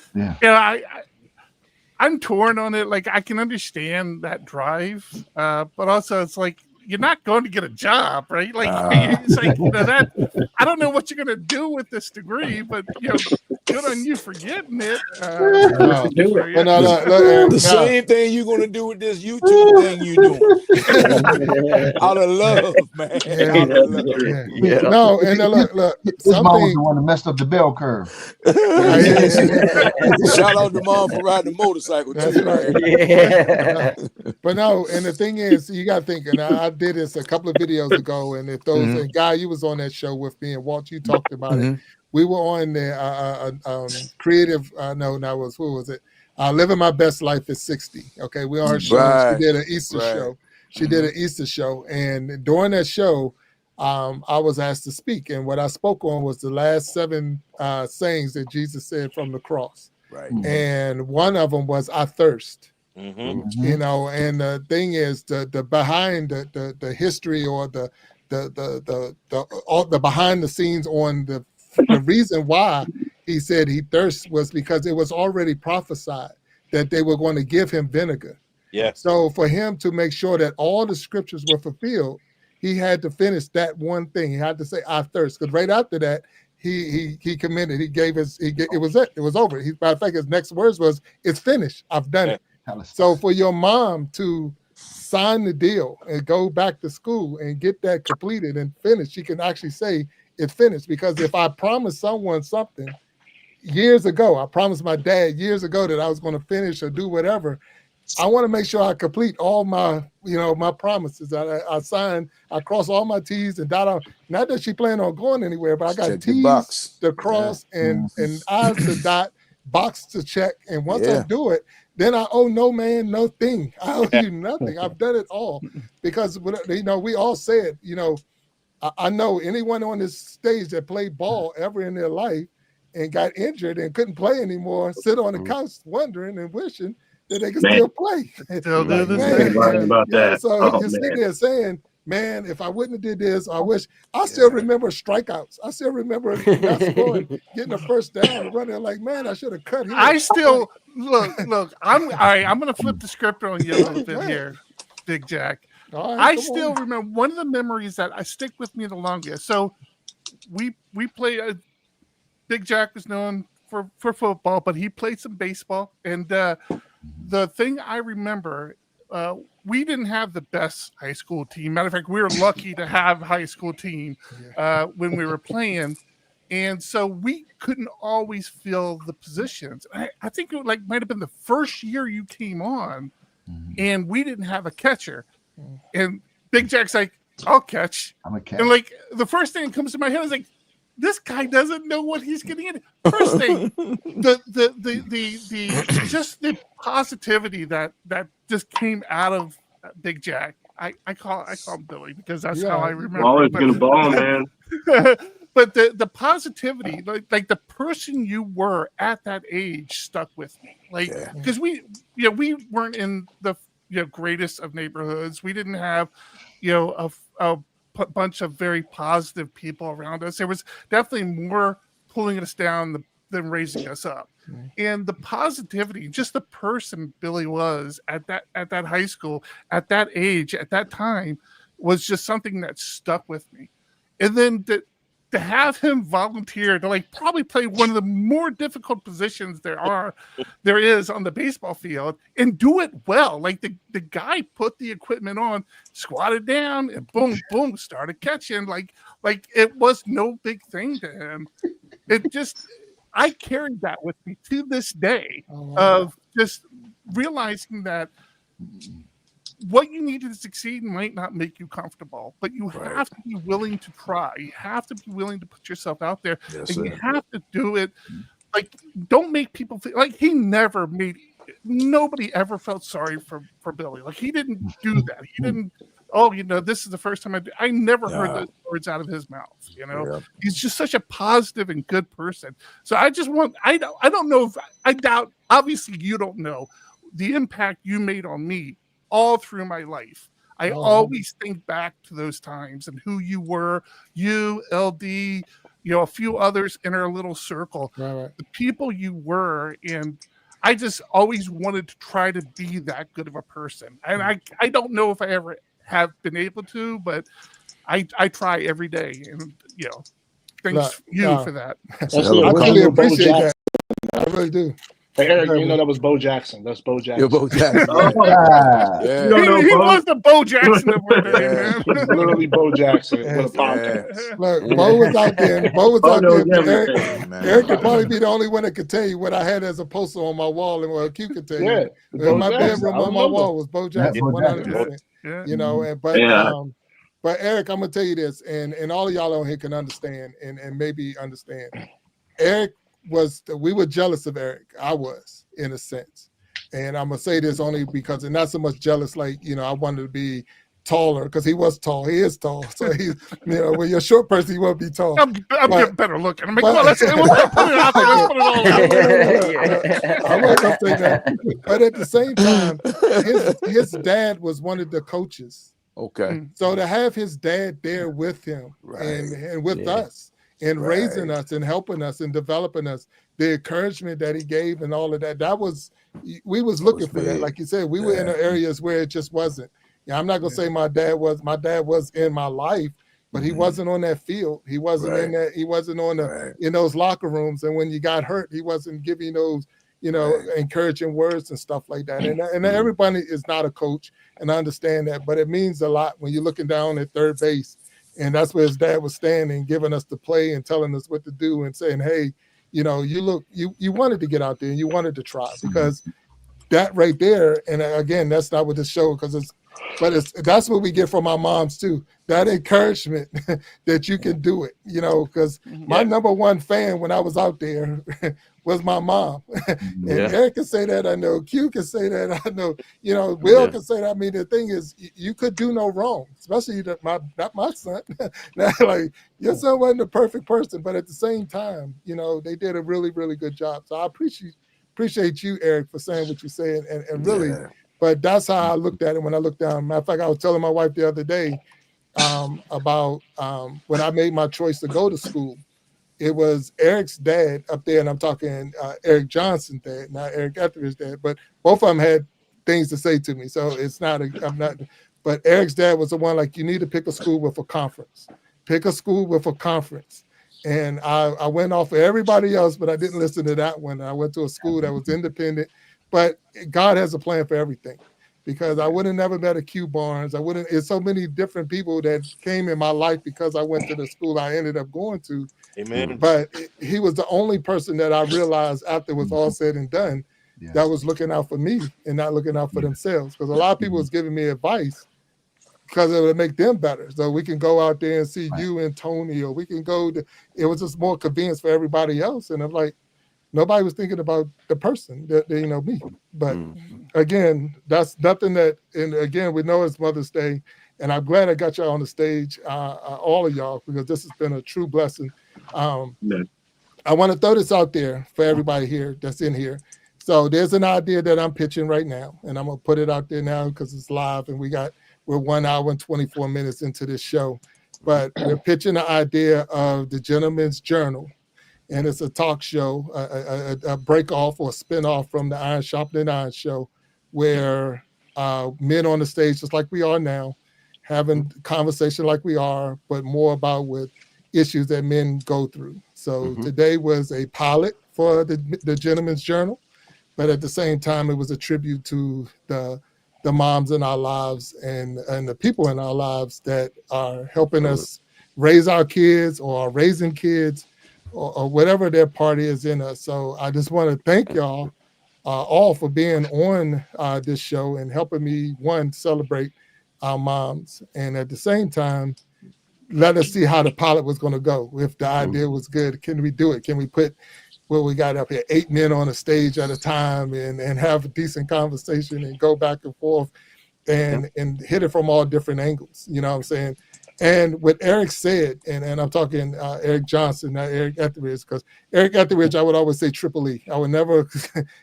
I'm torn on it. Like, I can understand that drive, but also it's like, you're not going to get a job, right? Like, it's like, that I don't know what you're going to do with this degree, but good on you for getting it. The same thing you're going to do with this YouTube thing you doing. Out of love, man. Yeah. No, and look. His mom was the one that messed up the bell curve. Shout out to mom for riding the motorcycle. That's too, right. Yeah. But no, and the thing is, you got to think, and I did this a couple of videos ago, and if those and Guy, you was on that show with me, and Walt, you talked about it. We were on the creative. Who was it? Living My Best Life at 60. Okay, we on her show. Right. She did an Easter show. She did an Easter show, and during that show, I was asked to speak, and what I spoke on was the last 7 sayings that Jesus said from the cross. Right. And one of them was, "I thirst." And the thing is, the behind the history, or the behind the scenes on the reason why he said he thirsts was because it was already prophesied that they were going to give him vinegar. Yeah. So for him to make sure that all the scriptures were fulfilled, he had to finish that one thing. He had to say, "I thirst," because right after that, he committed. It was over. Matter of fact, his next words was, "It's finished. I've done it." So for your mom to sign the deal and go back to school and get that completed and finished, she can actually say it's finished. Because if I promised someone something years ago, I promised my dad years ago that I was going to finish or do whatever, I want to make sure I complete all my, my promises. I sign, I cross all my T's and dot out. Not that she planned on going anywhere, but I got T's to cross and I's to dot, box to check. And once I do it, then I owe no man, no thing. I owe you nothing. I've done it all. Because, we all said, I know anyone on this stage that played ball ever in their life and got injured and couldn't play anymore, sit on the couch wondering and wishing that they could still play. Still do the same. Right about that. So you're sitting there saying, man, if I wouldn't have did this, I wish. I still remember strikeouts. I still remember not scoring, getting a first down and running like, man, I should have cut him. I still look. I'm all right. I'm going to flip the script on you a little bit here, Big Jack. Right, I still remember one of the memories that I stick with me the longest. So we played. Big Jack was known for football, but he played some baseball. And the thing I remember, we didn't have the best high school team. Matter of fact, we were lucky to have a high school team when we were playing. And so we couldn't always fill the positions. I think it might have been the first year you came on, and we didn't have a catcher. And Big Jack's like, "I'll catch." I'm a catch. And like the first thing that comes to my head is like, this guy doesn't know what he's getting into. First thing, the just the positivity that just came out of Big Jack. I call him Billy because that's how I remember. Always gonna ball, man. But the positivity, like the person you were at that age, stuck with me. Like because we weren't in the greatest of neighborhoods. We didn't have a bunch of very positive people around us. There was definitely more pulling us down than raising us up. And the positivity, just the person Billy was at that high school, at that age, at that time, was just something that stuck with me. And then to have him volunteer to probably play one of the more difficult positions there is on the baseball field and do it well. Like the guy put the equipment on, squatted down, and boom, started catching. Like it was no big thing to him. It just, I carried that with me to this day of just realizing that what you need to succeed might not make you comfortable, but you have to be willing to try. You have to be willing to put yourself out there. Yes, and you have to do it. Like, don't make people feel like he never made nobody ever felt sorry for Billy. Like, he didn't do that. He didn't. Oh, this is the first time I never heard those words out of his mouth. He's just such a positive and good person. So I just want, I don't know if, I doubt, obviously you don't know the impact you made on me all through my life. I always think back to those times and who you were, you, LD, a few others in our little circle, the people you were. And I just always wanted to try to be that good of a person. And I don't know if I ever have been able to, but I try every day, and thanks for that. I really appreciate that. I really do. Hey, Eric, that was Bo Jackson. That's Bo Jackson. You're Bo Jackson. He was the Bo Jackson of our day, man. He's literally Bo Jackson with a podcast. Look, Bo was out there. Eric could probably be the only one that could tell you what I had as a poster on my wall, and Q could tell you. My bedroom on my wall was Bo Jackson, 100%. But Eric, I'm gonna tell you this, and all of y'all on here can understand and maybe understand. Eric we were jealous of Eric. I was, in a sense. And I'm gonna say this only because, and not so much jealous like, I wanted to be taller, because he was tall. He is tall. So he's, when you're a short person, you won't be tall. I'm getting better looking. I mean, come on, let's put it out there. Let's put it all out. I'm not gonna say that. But at the same time, his dad was one of the coaches. Okay. So to have his dad there with him and with us, and raising us and helping us and developing us, the encouragement that he gave and all of that, we was looking for that. Like you said, we were in areas where it just wasn't. I'm not gonna say my dad was in my life, but he wasn't on that field. He wasn't in that, he wasn't on in those locker rooms. And when you got hurt, he wasn't giving those, encouraging words and stuff like that. And everybody is not a coach, and I understand that, but it means a lot when you're looking down at third base. And that's where his dad was standing, giving us the play and telling us what to do and saying, hey, you wanted to get out there and you wanted to try, because that right there, and again, that's not what this show, that's what we get from our moms too. That encouragement that you can do it, because my number one fan when I was out there was my mom. And Eric can say that, I know. Q can say that, I know. Will can say that. I mean, the thing is, you could do no wrong, especially not my son. Like, your son wasn't the perfect person, but at the same time, they did a really, really good job. So I appreciate you, Eric, for saying what you said, and really. But that's how I looked at it when I looked down. Matter of fact, I was telling my wife the other day about when I made my choice to go to school. It was Eric's dad up there, and I'm talking Eric Johnson's dad, not Eric Etheridge's dad, but both of them had things to say to me. So it's not, but Eric's dad was the one, like, you need to pick a school with a conference. Pick a school with a conference. And I went off of everybody else, but I didn't listen to that one. I went to a school that was independent. But God has a plan for everything, because I would have never met a Q Barnes. It's so many different people that came in my life because I went to the school I ended up going to. Amen. But he was the only person that I realized after it was all said and done that was looking out for me and not looking out for themselves. Because a lot of people was giving me advice because it would make them better. So we can go out there and see you and Tony, or we can go to, it was just more convenience for everybody else. And I'm like, nobody was thinking about the person that me. But again, that's nothing that, and again, we know it's Mother's Day, and I'm glad I got y'all on the stage, all of y'all, because this has been a true blessing. I want to throw this out there for everybody here that's in here. So there's an idea that I'm pitching right now, and I'm gonna put it out there now because it's live, and we're 1 hour and 24 minutes into this show. But we're pitching the idea of the Gentleman's Journal. And it's a talk show, a break off or spin off from the Iron Sharpening Iron show, where men on the stage, just like we are now, having conversation like we are, but more about with issues that men go through. So today was a pilot for the Gentleman's Journal, but at the same time, it was a tribute to the moms in our lives and the people in our lives that are helping us raise our kids or are raising kids, or whatever their part is in us. So I just want to thank y'all all for being on this show and helping me, one, celebrate our moms, and at the same time, let us see how the pilot was going to go. If the idea was good, can we do it? Can we put where we got up here 8 men on a stage at a time and have a decent conversation and go back and forth and hit it from all different angles. You know what I'm saying? And what Eric said, and I'm talking Eric Johnson, not Eric Etheridge, because Eric Etheridge, I would always say Triple E. I would never,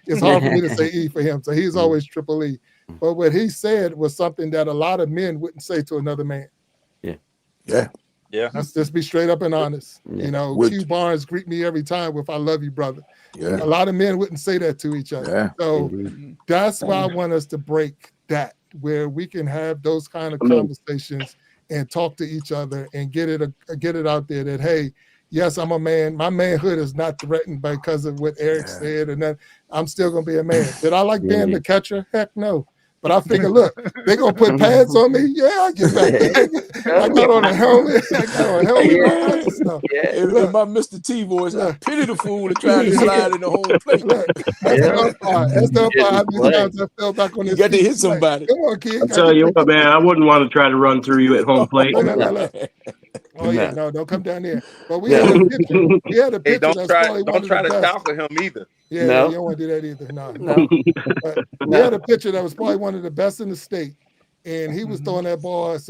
it's hard for me to say E for him. So he's always Triple E. But what he said was something that a lot of men wouldn't say to another man. Yeah. Let's just be straight up and honest. Yeah. You know, With- Q Barnes greet me every time with "I love you, brother." Yeah. A lot of men wouldn't say that to each other. Yeah. So Indeed. that's why I want us to break that, where we can have those kind of Amen. conversations and talk to each other and get it out there that, hey, yes, I'm a man. My manhood is not threatened because of what Eric said, and that I'm still gonna be a man. Did I like being the catcher? Heck no. But I figure, look, they're gonna put pads on me. Yeah, I get back. I got on a helmet. I got on a helmet. All kinds of stuff. In my Mr. T voice, I pity the fool that tried to slide in the home plate. Look, that's the part. How many times I fell back on You this got to seat. hit somebody. Come on, kid. I tell you what, man, I wouldn't want to try to run through you at home plate. Look. Oh yeah, no, don't come down there. But we had a picture. We had a Hey, picture. don't That's try probably one of to the best. tackle him either. Yeah, No. you don't want to do that either. No. But we No. had a picture that was probably one of the best in the state. And he was throwing that ball at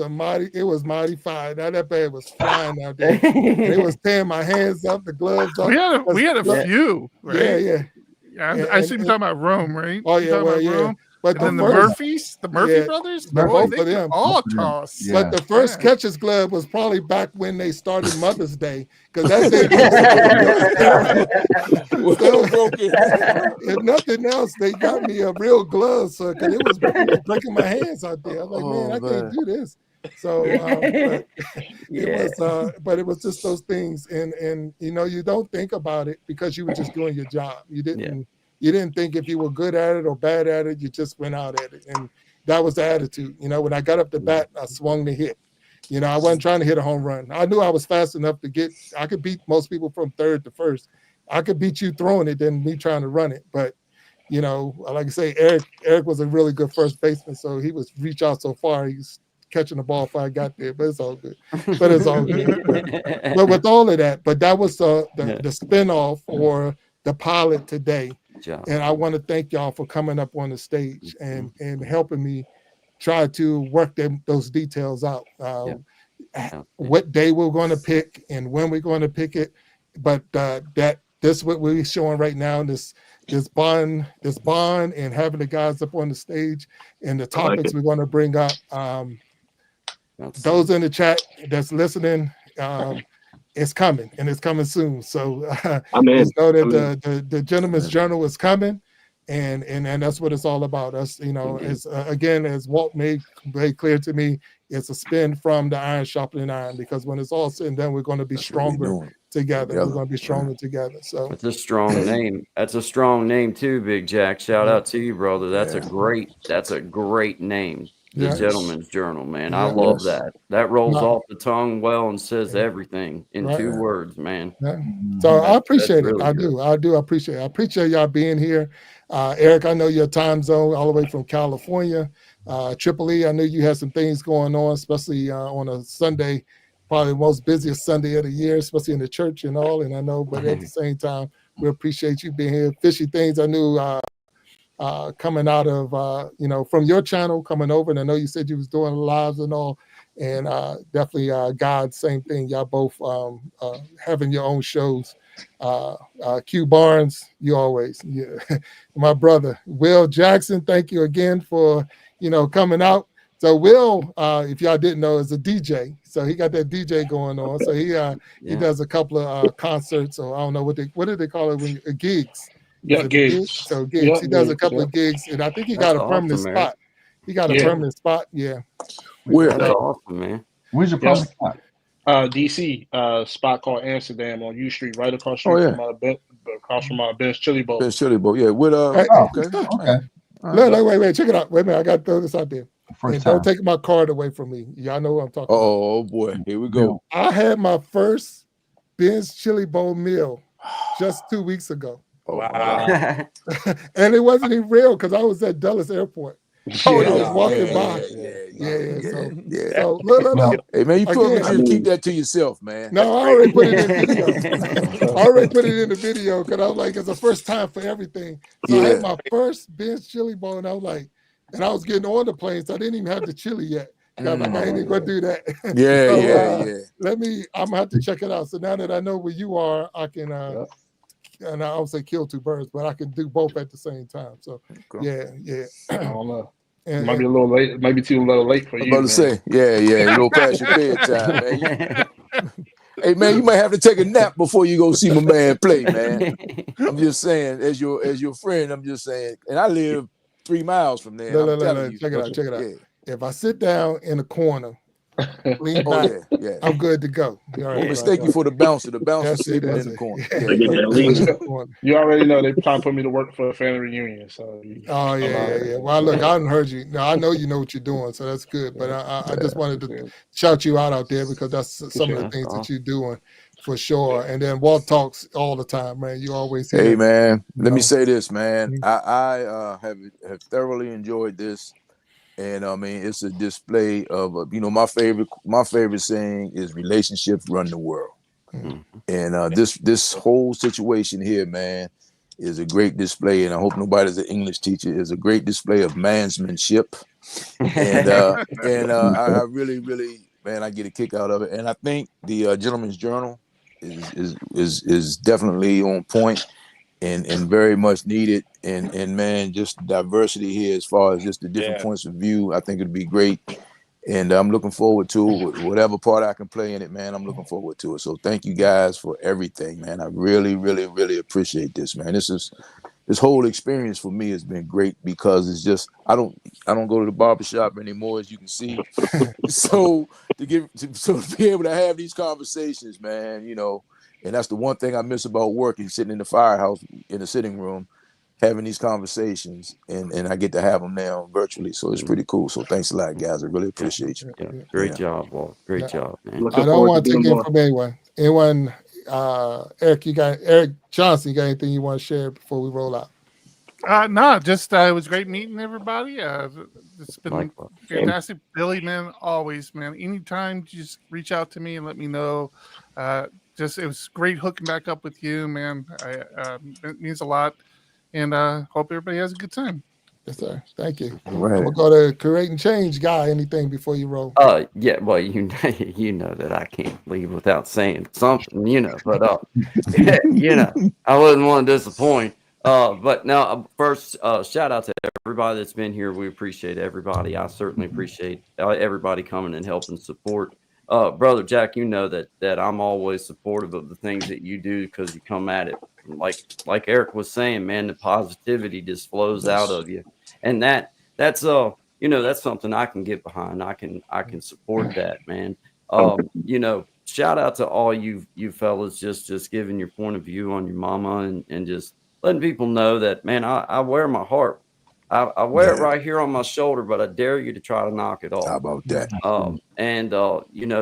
it was mighty fine. Now that bad was flying out there. And it was tearing my hands up, the gloves up. We had a few, right? Yeah. I see you talking about Rome, right? Oh You yeah, talking well, about yeah. Rome? But And then the first, Murphy brothers, They're boy, both they of could them. all Both of them. toss. Yeah. but the first Yeah. catcher's glove was probably back when they started Mother's Day. Because that thing Well, So- broken. if nothing else, they got me a real glove, so because it was breaking my hands out there. I was like, man, I can't do this. So, but it was just those things, and you know, you don't think about it because you were just doing your job. You didn't think if you were good at it or bad at it. You just went out at it, and that was the attitude. You know, when I got up to bat, I swung the hit. You know, I wasn't trying to hit a home run. I knew I was fast enough to I could beat most people from third to first. I could beat you throwing it than me trying to run it. But, you know, like I say, Eric was a really good first baseman, so he was reach out so far. He's catching the ball before I got there, but it's all good. But it's all good. But with all of that, that was the spinoff or the pilot today. And I want to thank y'all for coming up on the stage and helping me try to work those details out. What day we're going to pick and when we're going to pick it. But this what we're showing right now, this bond and having the guys up on the stage and the topics we're going to bring up. Those in the chat that's listening, it's coming and it's coming soon. So just know that the Gentleman's Journal is coming. And that's what it's all about. Us, you know, as again, as Walt made very clear to me, it's a spin from the iron sharpening iron, because when it's all said and done, we're going to be stronger together. We're going to be stronger together. So it's a strong name. That's a strong name too, Big Jack. Shout out to you, brother. That's a great name. The Gentleman's Journal, man. I love that. That rolls off the tongue well and says everything in 2 words, man. So I appreciate it. Really I do appreciate it. I appreciate y'all being here. Eric, I know your time zone all the way from California. Triple E, I know you had some things going on, especially on a Sunday, probably the most busiest Sunday of the year, especially in the church and all. And I know, but at the same time, we appreciate you being here. Fishy things I knew coming out of, you know, from your channel coming over. And I know you said you was doing lives and all. And definitely God, same thing. Y'all both having your own shows. Q Barnes, you always, my brother. Will Jackson, thank you again for, you know, coming out. So Will, if y'all didn't know, is a DJ. So he got that DJ going on. So he does a couple of concerts, or I don't know what did they call it when gigs. Yeah, gigs. So gigs. He does a couple of gigs, and I think he got a permanent spot. He got a permanent spot. Yeah. Where? That's awesome, man. Where's your permanent spot? DC, spot called Amsterdam on U Street, right across from Ben's Chili Bowl. Ben's Chili Bowl, yeah. With okay. Wait, check it out. Wait a minute, I got to throw this out there. And don't take my card away from me. Y'all know what I'm talking about. Oh boy, here we go. I had my first Ben's Chili Bowl meal just 2 weeks ago. Wow. And it wasn't even real because I was at Dulles Airport. Oh, Yeah, I was nah, walking yeah, by. yeah. So no. Hey man, you probably Again, should keep that to yourself, man. no, I already put it in video. I already put it in the video because I was like, it's the first time for everything. So I had my first bench chili bowl, and I was like, and I was getting on the plane, so I didn't even have the chili yet. I was like, I ain't even gonna do that. Yeah, So, yeah. I'm gonna have to check it out. So now that I know where you are, I can and I would say kill two birds, but I can do both at the same time. So yeah. I don't know. And, Might be a little late. Maybe too a little late for I'm you. about to say, yeah, a little past your bedtime, man. Hey man, you might have to take a nap before you go see my man play, man. I'm just saying, as your friend, I'm just saying, and I live 3 miles from there. I'm telling you, check it out. Yeah. If I sit down in a corner, lean oh back, yeah, I'm good to go. Don't mistake you for the bouncer. The bouncer sleeping in the corner. You already know they trying to put me to work for a family reunion. So yeah. Well, look, I haven't heard you. Now I know you know what you're doing, so that's good. But I just wanted to shout you out there because that's some of the things that you're doing for sure. And then Walt talks all the time, man. You always hear. Hey man, let me say this, man. I have thoroughly enjoyed this. And I mean, it's a display of my favorite saying is relationships run the world. And this whole situation here, man, is a great display. And I hope nobody's an English teacher. Is a great display of mansmanship. And I really, man, I get a kick out of it. And I think the Gentleman's Journal is definitely on point. And very much needed, and man, just diversity here as far as just the different points of view. I think it'd be great, and I'm looking forward to whatever part I can play in it, man. I'm looking forward to it. So thank you guys for everything, man. I really appreciate this, man. This whole experience for me has been great because it's just I don't go to the barbershop anymore, as you can see. So to be able to have these conversations, man, and that's the one thing I miss about working, sitting in the firehouse in the sitting room, having these conversations, and I get to have them now virtually. So it's pretty cool. So thanks a lot, guys. I really appreciate you. Yeah, great job, Walt. Great job, man. I don't want to take in from anyone. Eric Johnson, you got anything you want to share before we roll out? No, just it was great meeting everybody. It's been fantastic. Billy, man, always, man. Anytime, just reach out to me and let me know. It was great hooking back up with you, man. It means a lot, and hope everybody has a good time. Yes, sir. Thank you. Right. We'll go to Create and Change, Guy. Anything before you roll? Yeah. Well, you know that I can't leave without saying something, But I wouldn't want to disappoint. But now, first, shout out to everybody that's been here. We appreciate everybody. I certainly appreciate everybody coming and helping support. Brother Jack, you know that I'm always supportive of the things that you do because you come at it like Eric was saying, man. The positivity just flows out of you, and that's something I can get behind. I can support that, man. Shout out to all you fellas just giving your point of view on your mama and just letting people know that, man, I wear my heart. I wear it right here on my shoulder, but I dare you to try to knock it off. How about that?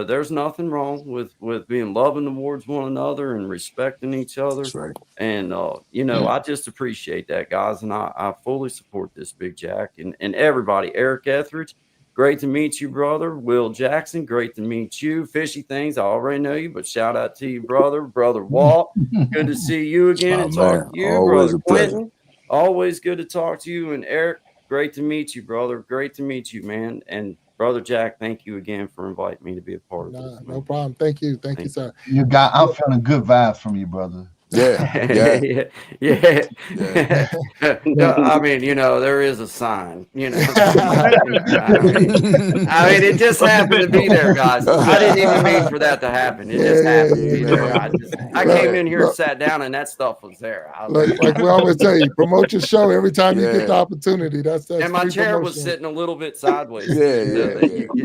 There's nothing wrong with being loving towards one another and respecting each other. That's right. And, I just appreciate that, guys. And I fully support this, Big Jack, and everybody. Eric Etheridge, great to meet you, brother. Will Jackson, great to meet you. Fishy Things, I already know you, but shout out to you, brother. Brother Walt, good to see you again and talk to you. Always Brother a pleasure. Quentin, always good to talk to you. And Eric, great to meet you, brother. Great to meet you, man. And Brother Jack, thank you again for inviting me to be a part of this. No problem. Thank you, sir. I'm feeling good vibes from you, brother. Yeah. I mean, there is a sign, I mean, it just happened to be there, guys. I didn't even mean for that to happen. It just happened to be there. I came in here and sat down and that stuff was there. Like we always tell you, promote your show every time you get the opportunity. That's and my chair was sitting a little bit sideways.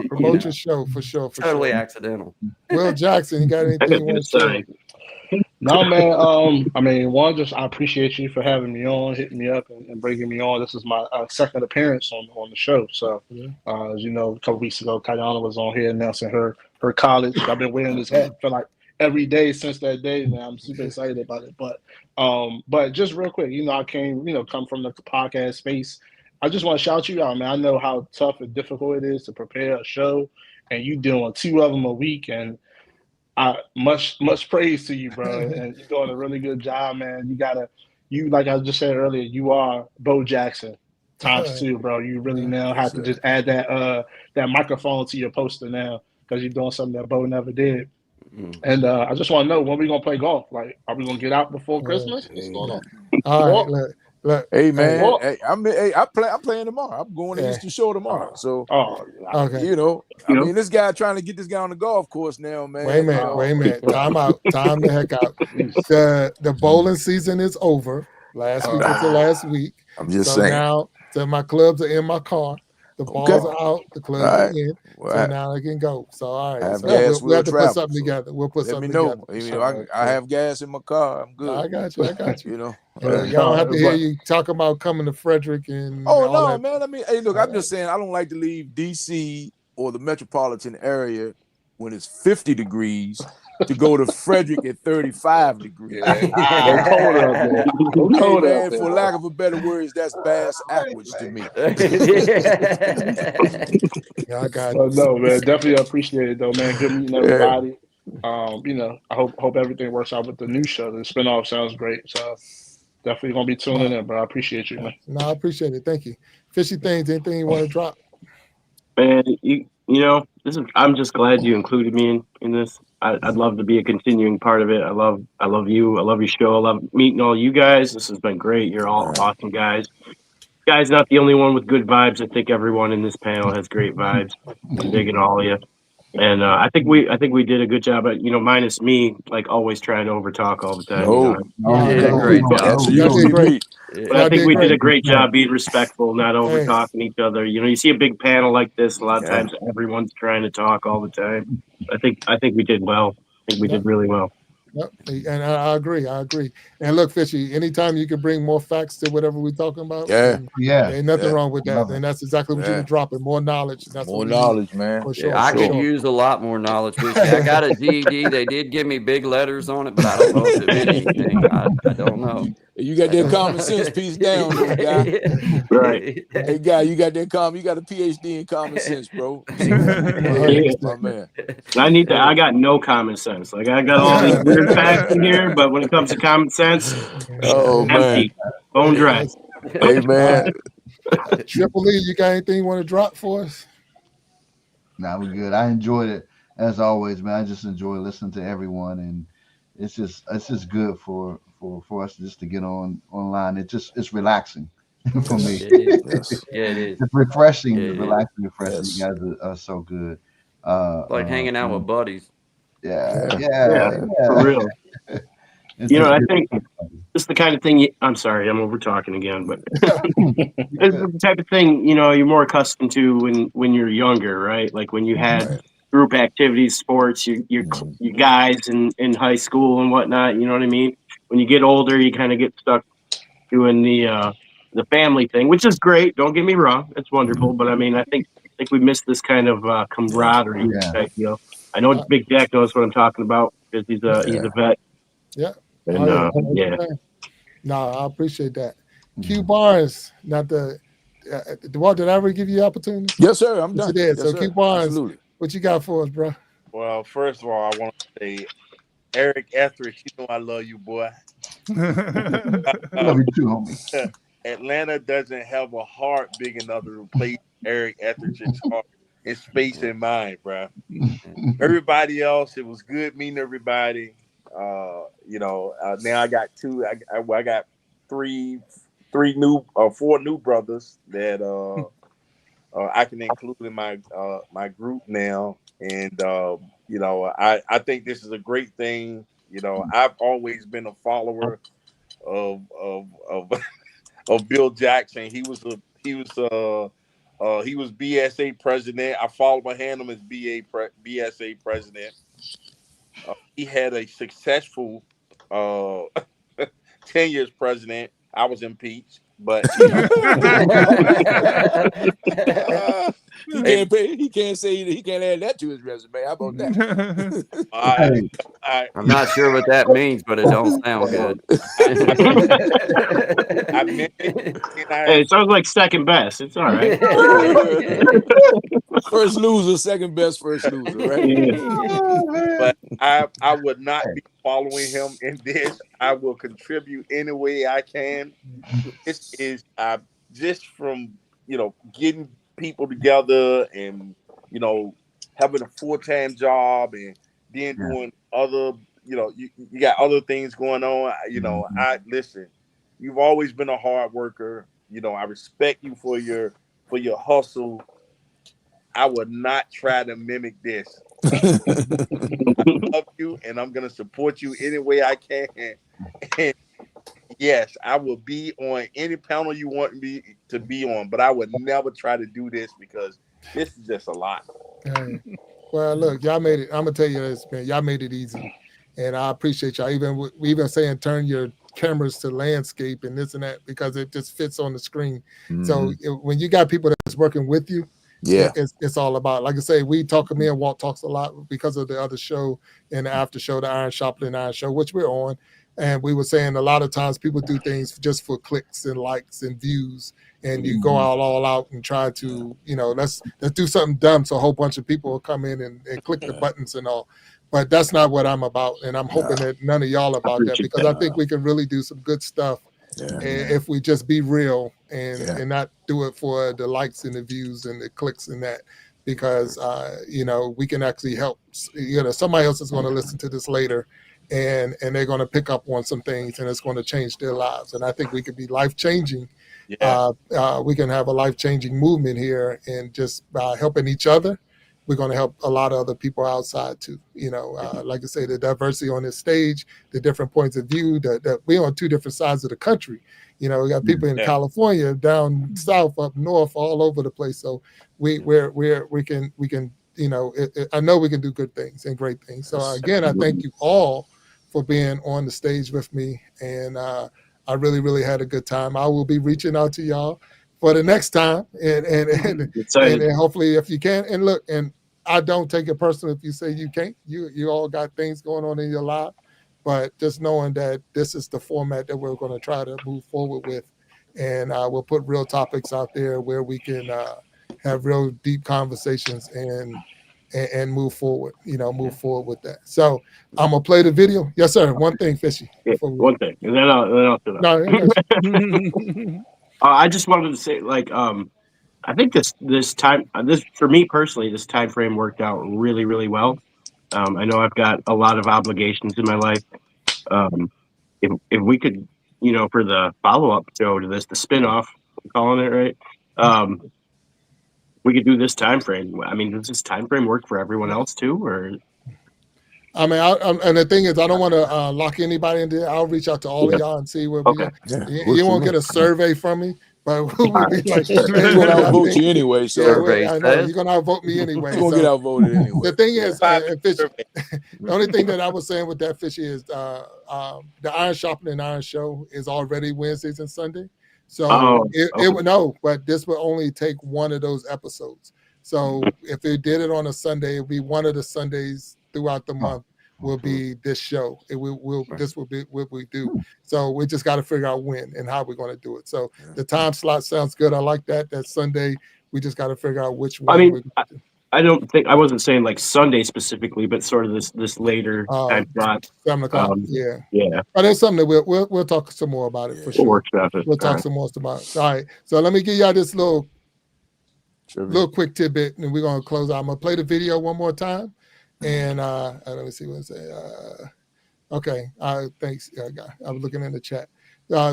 Promote your show for sure. Totally accidental. Will Jackson, you got anything you want to say? No, man. I appreciate you for having me on, hitting me up, and bringing me on. This is my second appearance on the show. So, as you know, a couple weeks ago, Kayana was on here announcing her college. I've been wearing this hat for like every day since that day, man. I'm super excited about it. But just real quick, I come from the podcast space, I just want to shout you out, man. I know how tough and difficult it is to prepare a show, and you doing 2 of them a week, and much praise to you, bro. And you're doing a really good job, man. You like I just said earlier, you are Bo Jackson ×2, bro. You really now have to just add that microphone to your poster now because you're doing something that Bo never did. And I just want to know, when we gonna play golf? Like, are we gonna get out before Christmas? What's going on? All right, look. Hey man, Well, I'm playing tomorrow. I'm going to Easter Show tomorrow. So okay. you know, I mean, this guy trying to get this guy on the golf course now, man. Wait a minute. Time out. Time the heck out. The bowling season is over. Last week was the last week. I'm just saying. Now, my clubs are in my car. The balls are out. The clubs are in. So now I can go. So all right. We'll have to put something together. We'll put something together. Let me know. I have gas in my car. I'm good. I got you. You know. Y'all don't have to hear you talking about coming to Frederick and. Oh no, man. I mean, hey, look, I'm just saying I don't like to leave DC or the metropolitan area when it's 50 degrees to go to Frederick at 35 degrees. Cold man, for lack of a better words, that's bass backwards to me. Yeah, I got it. No, man, definitely appreciate it though, man. Good meeting everybody. You know, I hope everything works out with the new show. The spinoff sounds great. So definitely gonna be tuning in, bro. I appreciate you, man. No, I appreciate it. Thank you. Fishy things, anything you want to drop? Man, you know, I'm just glad you included me in this. I'd love to be a continuing part of it. I love you. I love your show. I love meeting all you guys. This has been great. You're all awesome guys. Guy's not the only one with good vibes. I think everyone in this panel has great vibes. I'm digging all of you. And I think we did a good job, but minus me, like always trying to overtalk all the time. Great job. But I think we did a great job being respectful, not over talking each other. You see a big panel like this, a lot of times everyone's trying to talk all the time. I think we did well. I think we did really well. Yep. And I agree. And look, Fishy, anytime you can bring more facts to whatever we're talking about, ain't nothing wrong with that. And that's exactly what you were dropping. More knowledge. That's more knowledge, man. For sure. I could use a lot more knowledge. Fishy. I got a GED. They did give me big letters on it, but I don't know if it meant anything. I don't know. You got that common sense piece down, little guy. Right. Hey, guy, you got a PhD in common sense, bro. My man. I got no common sense. Like, I got all these weird facts in here, but when it comes to common sense, empty. Bone dry. Hey, man. Triple E, you got anything you want to drop for us? Nah, we're good. I enjoyed it as always, man. I just enjoy listening to everyone, and it's just good for us just to get online. It's relaxing for me. It is. Yeah, it is. It's refreshing, relaxing. Yes. You guys are so good. Like hanging out with buddies. Yeah, for real. I think it's the kind of thing. I'm sorry, I'm over talking again, but it's the type of thing you're more accustomed to when you're younger, right? Like when you had group activities, sports, you guys in high school and whatnot. You know what I mean? When you get older, you kind of get stuck doing the family thing, which is great. Don't get me wrong, it's wonderful. But I mean, I think we missed this kind of camaraderie type deal. I know Big Jack knows what I'm talking about because he's a vet. Yeah. And, No, I appreciate that. Q Barnes, not the Walt, did I ever give you the opportunity? Yes, sir. I'm done. Yes, so sir. Q Barnes, Absolutely. What you got for us, bro? Well, first of all, I want to say, Eric Etheridge, you know I love you, boy. Love you too, homie. Atlanta doesn't have a heart big enough to replace Eric Etheridge's heart in space and mind, bro. Everybody else, it was good meeting everybody. Now I got two. I got four new brothers that I can include in my group now, and I think this is a great thing. I've always been a follower of Bill Jackson. He was BSA president. I followed behind him as BSA president. He had a successful 10 years president. I was impeached, but He can't say he can't add that to his resume. How about that? I'm not sure what that means, but it don't sound good. Hey, it sounds like second best. It's all right. First loser, second best, first loser, right? But I would not be following him in this. I will contribute any way I can. This is just from getting people together and having a full-time job and then doing other you got other things going on. I listen. You've always been a hard worker. I respect you for your hustle. I would not try to mimic this. I love you, and I'm gonna support you any way I can. And yes, I will be on any panel you want me to be on, but I would never try to do this because this is just a lot. Hey. Well, look, y'all made it. I'm gonna tell you this, man. Y'all made it easy, and I appreciate y'all. Even saying turn your cameras to landscape and this and that because it just fits on the screen. Mm-hmm. So when you got people that's working with you, it's all about. Like I say, me and Walt talks a lot because of the other show and the after show, the Iron Sharpening Iron show, which we're on. And we were saying a lot of times people do things just for clicks and likes and views, and you go all out and try to, let's do something dumb so a whole bunch of people will come in and click the buttons and all. But that's not what I'm about, and I'm hoping that none of y'all are about that because I think we can really do some good stuff if we just be real and not do it for the likes and the views and the clicks and that. Because we can actually help. Somebody else is going to listen to this later, and they're going to pick up on some things, and it's going to change their lives. And I think we could be life changing. Yeah. We can have a life changing movement here, and just by helping each other, we're going to help a lot of other people outside too. Like I say, the diversity on this stage, the different points of view. That we're on two different sides of the country. We got people in California, down south, up north, all over the place. So we can I know we can do good things and great things. So again, I thank you all for being on the stage with me, and I really, really had a good time. I will be reaching out to y'all for the next time, and hopefully if you can. And look, and I don't take it personal if you say you can't. You all got things going on in your life. But just knowing that this is the format that we're going to try to move forward with, and we'll put real topics out there where we can have real deep conversations and move forward. Move forward with that. So I'm gonna play the video. Yes, sir. One thing, Fishy. One thing, and then I'll do that. No, I just wanted to say, I think this time, for me personally, this time frame worked out really, really well. I know I've got a lot of obligations in my life. If we could, for the follow-up show to this, the spinoff, I'm calling it, right? We could do this time frame. I mean, does this time frame work for everyone else too, or? I mean, and the thing is, I don't want to lock anybody in there. I'll reach out to all of y'all and see where we are. You won't get a survey from me. But we'll be like, he's going to outvote you anyway. So I know you're going to outvote me anyway. You're going to get outvoted anyway. The thing is, the only thing that I was saying with that, Fishy, is the Iron Sharpening Iron show is already Wednesdays and Sunday. So it would but this would only take one of those episodes. So if they did it on a Sunday, it would be one of the Sundays throughout the month. Will be this show. This will be what we do. So we just got to figure out when and how we're going to do it. So the time slot sounds good. I like that. That Sunday, we just got to figure out which one. I mean, I wasn't saying like Sunday specifically, but sort of this later time slot. 7 o'clock. Yeah. But there's something that we'll talk some more about it for sure. We'll talk some more about it. All right. So let me give y'all this little quick tidbit, and we're gonna close out. I'm gonna play the video one more time. And let me see what I say. Okay. Thanks, guy. I was looking in the chat.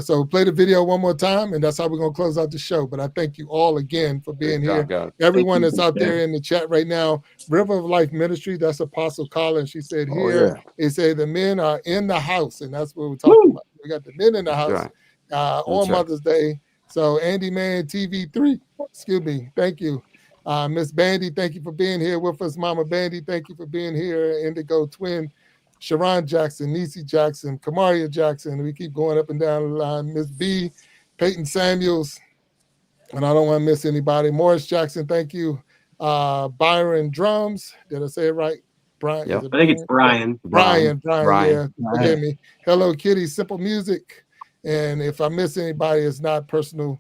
So play the video one more time, and that's how we're gonna close out the show. But I thank you all again for being here. Everyone that's out there in the chat right now. River of Life Ministry. That's Apostle Collins. She said here. It said the men are in the house, and that's what we're talking about. We got the men in the house on Mother's Day. So Andy Man TV3. Excuse me. Thank you. Miss Bandy, thank you for being here with us. Mama Bandy, thank you for being here. Indigo Twin, Sharon Jackson, Niecy Jackson, Kamaria Jackson. We keep going up and down the line. Miss B, Peyton Samuels, and I don't want to miss anybody. Morris Jackson, thank you. Byron Drums. Did I say it right? Brian. Yep. I think it's Brian. Brian. Brian. Yeah. Forgive me. Hello Kitty. Simple Music. And if I miss anybody, it's not personal.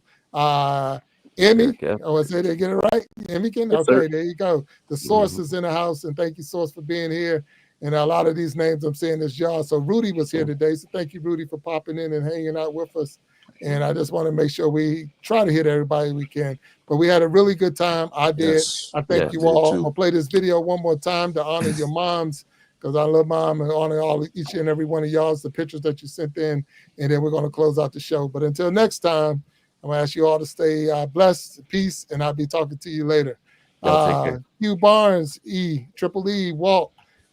Emmy. Oh, I say they get it right. Emmy can. Yes, Okay, sir. there you go. The Source is in the house, and thank you, Source, for being here. And a lot of these names I'm saying is y'all. So Rudy was here today. So thank you, Rudy, for popping in and hanging out with us. And I just want to make sure we try to hit everybody we can. But we had a really good time. I did. Yes. I thank you all. I'm gonna play this video one more time to honor your moms, because I love mom and honor each and every one of y'all's the pictures that you sent in. And then we're gonna close out the show. But until next time, I'm gonna ask you all to stay blessed, peace, and I'll be talking to you later. Hugh Barnes, Triple E, Walt,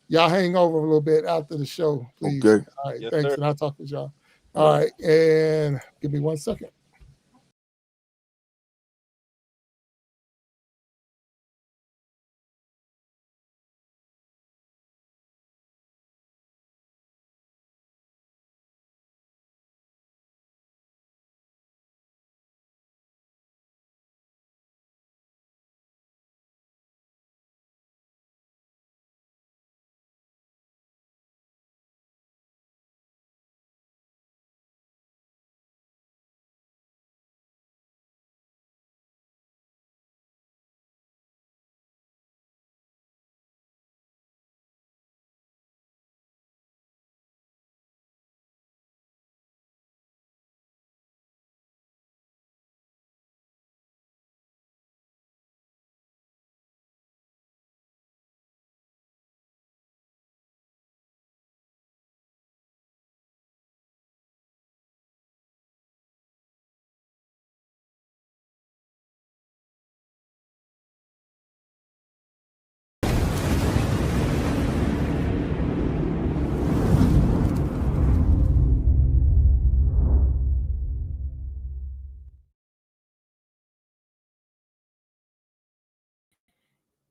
y'all hang over a little bit after the show, please. Okay. All right, Yes, thanks, sir. and I'll talk with y'all. All right, and give me 1 second.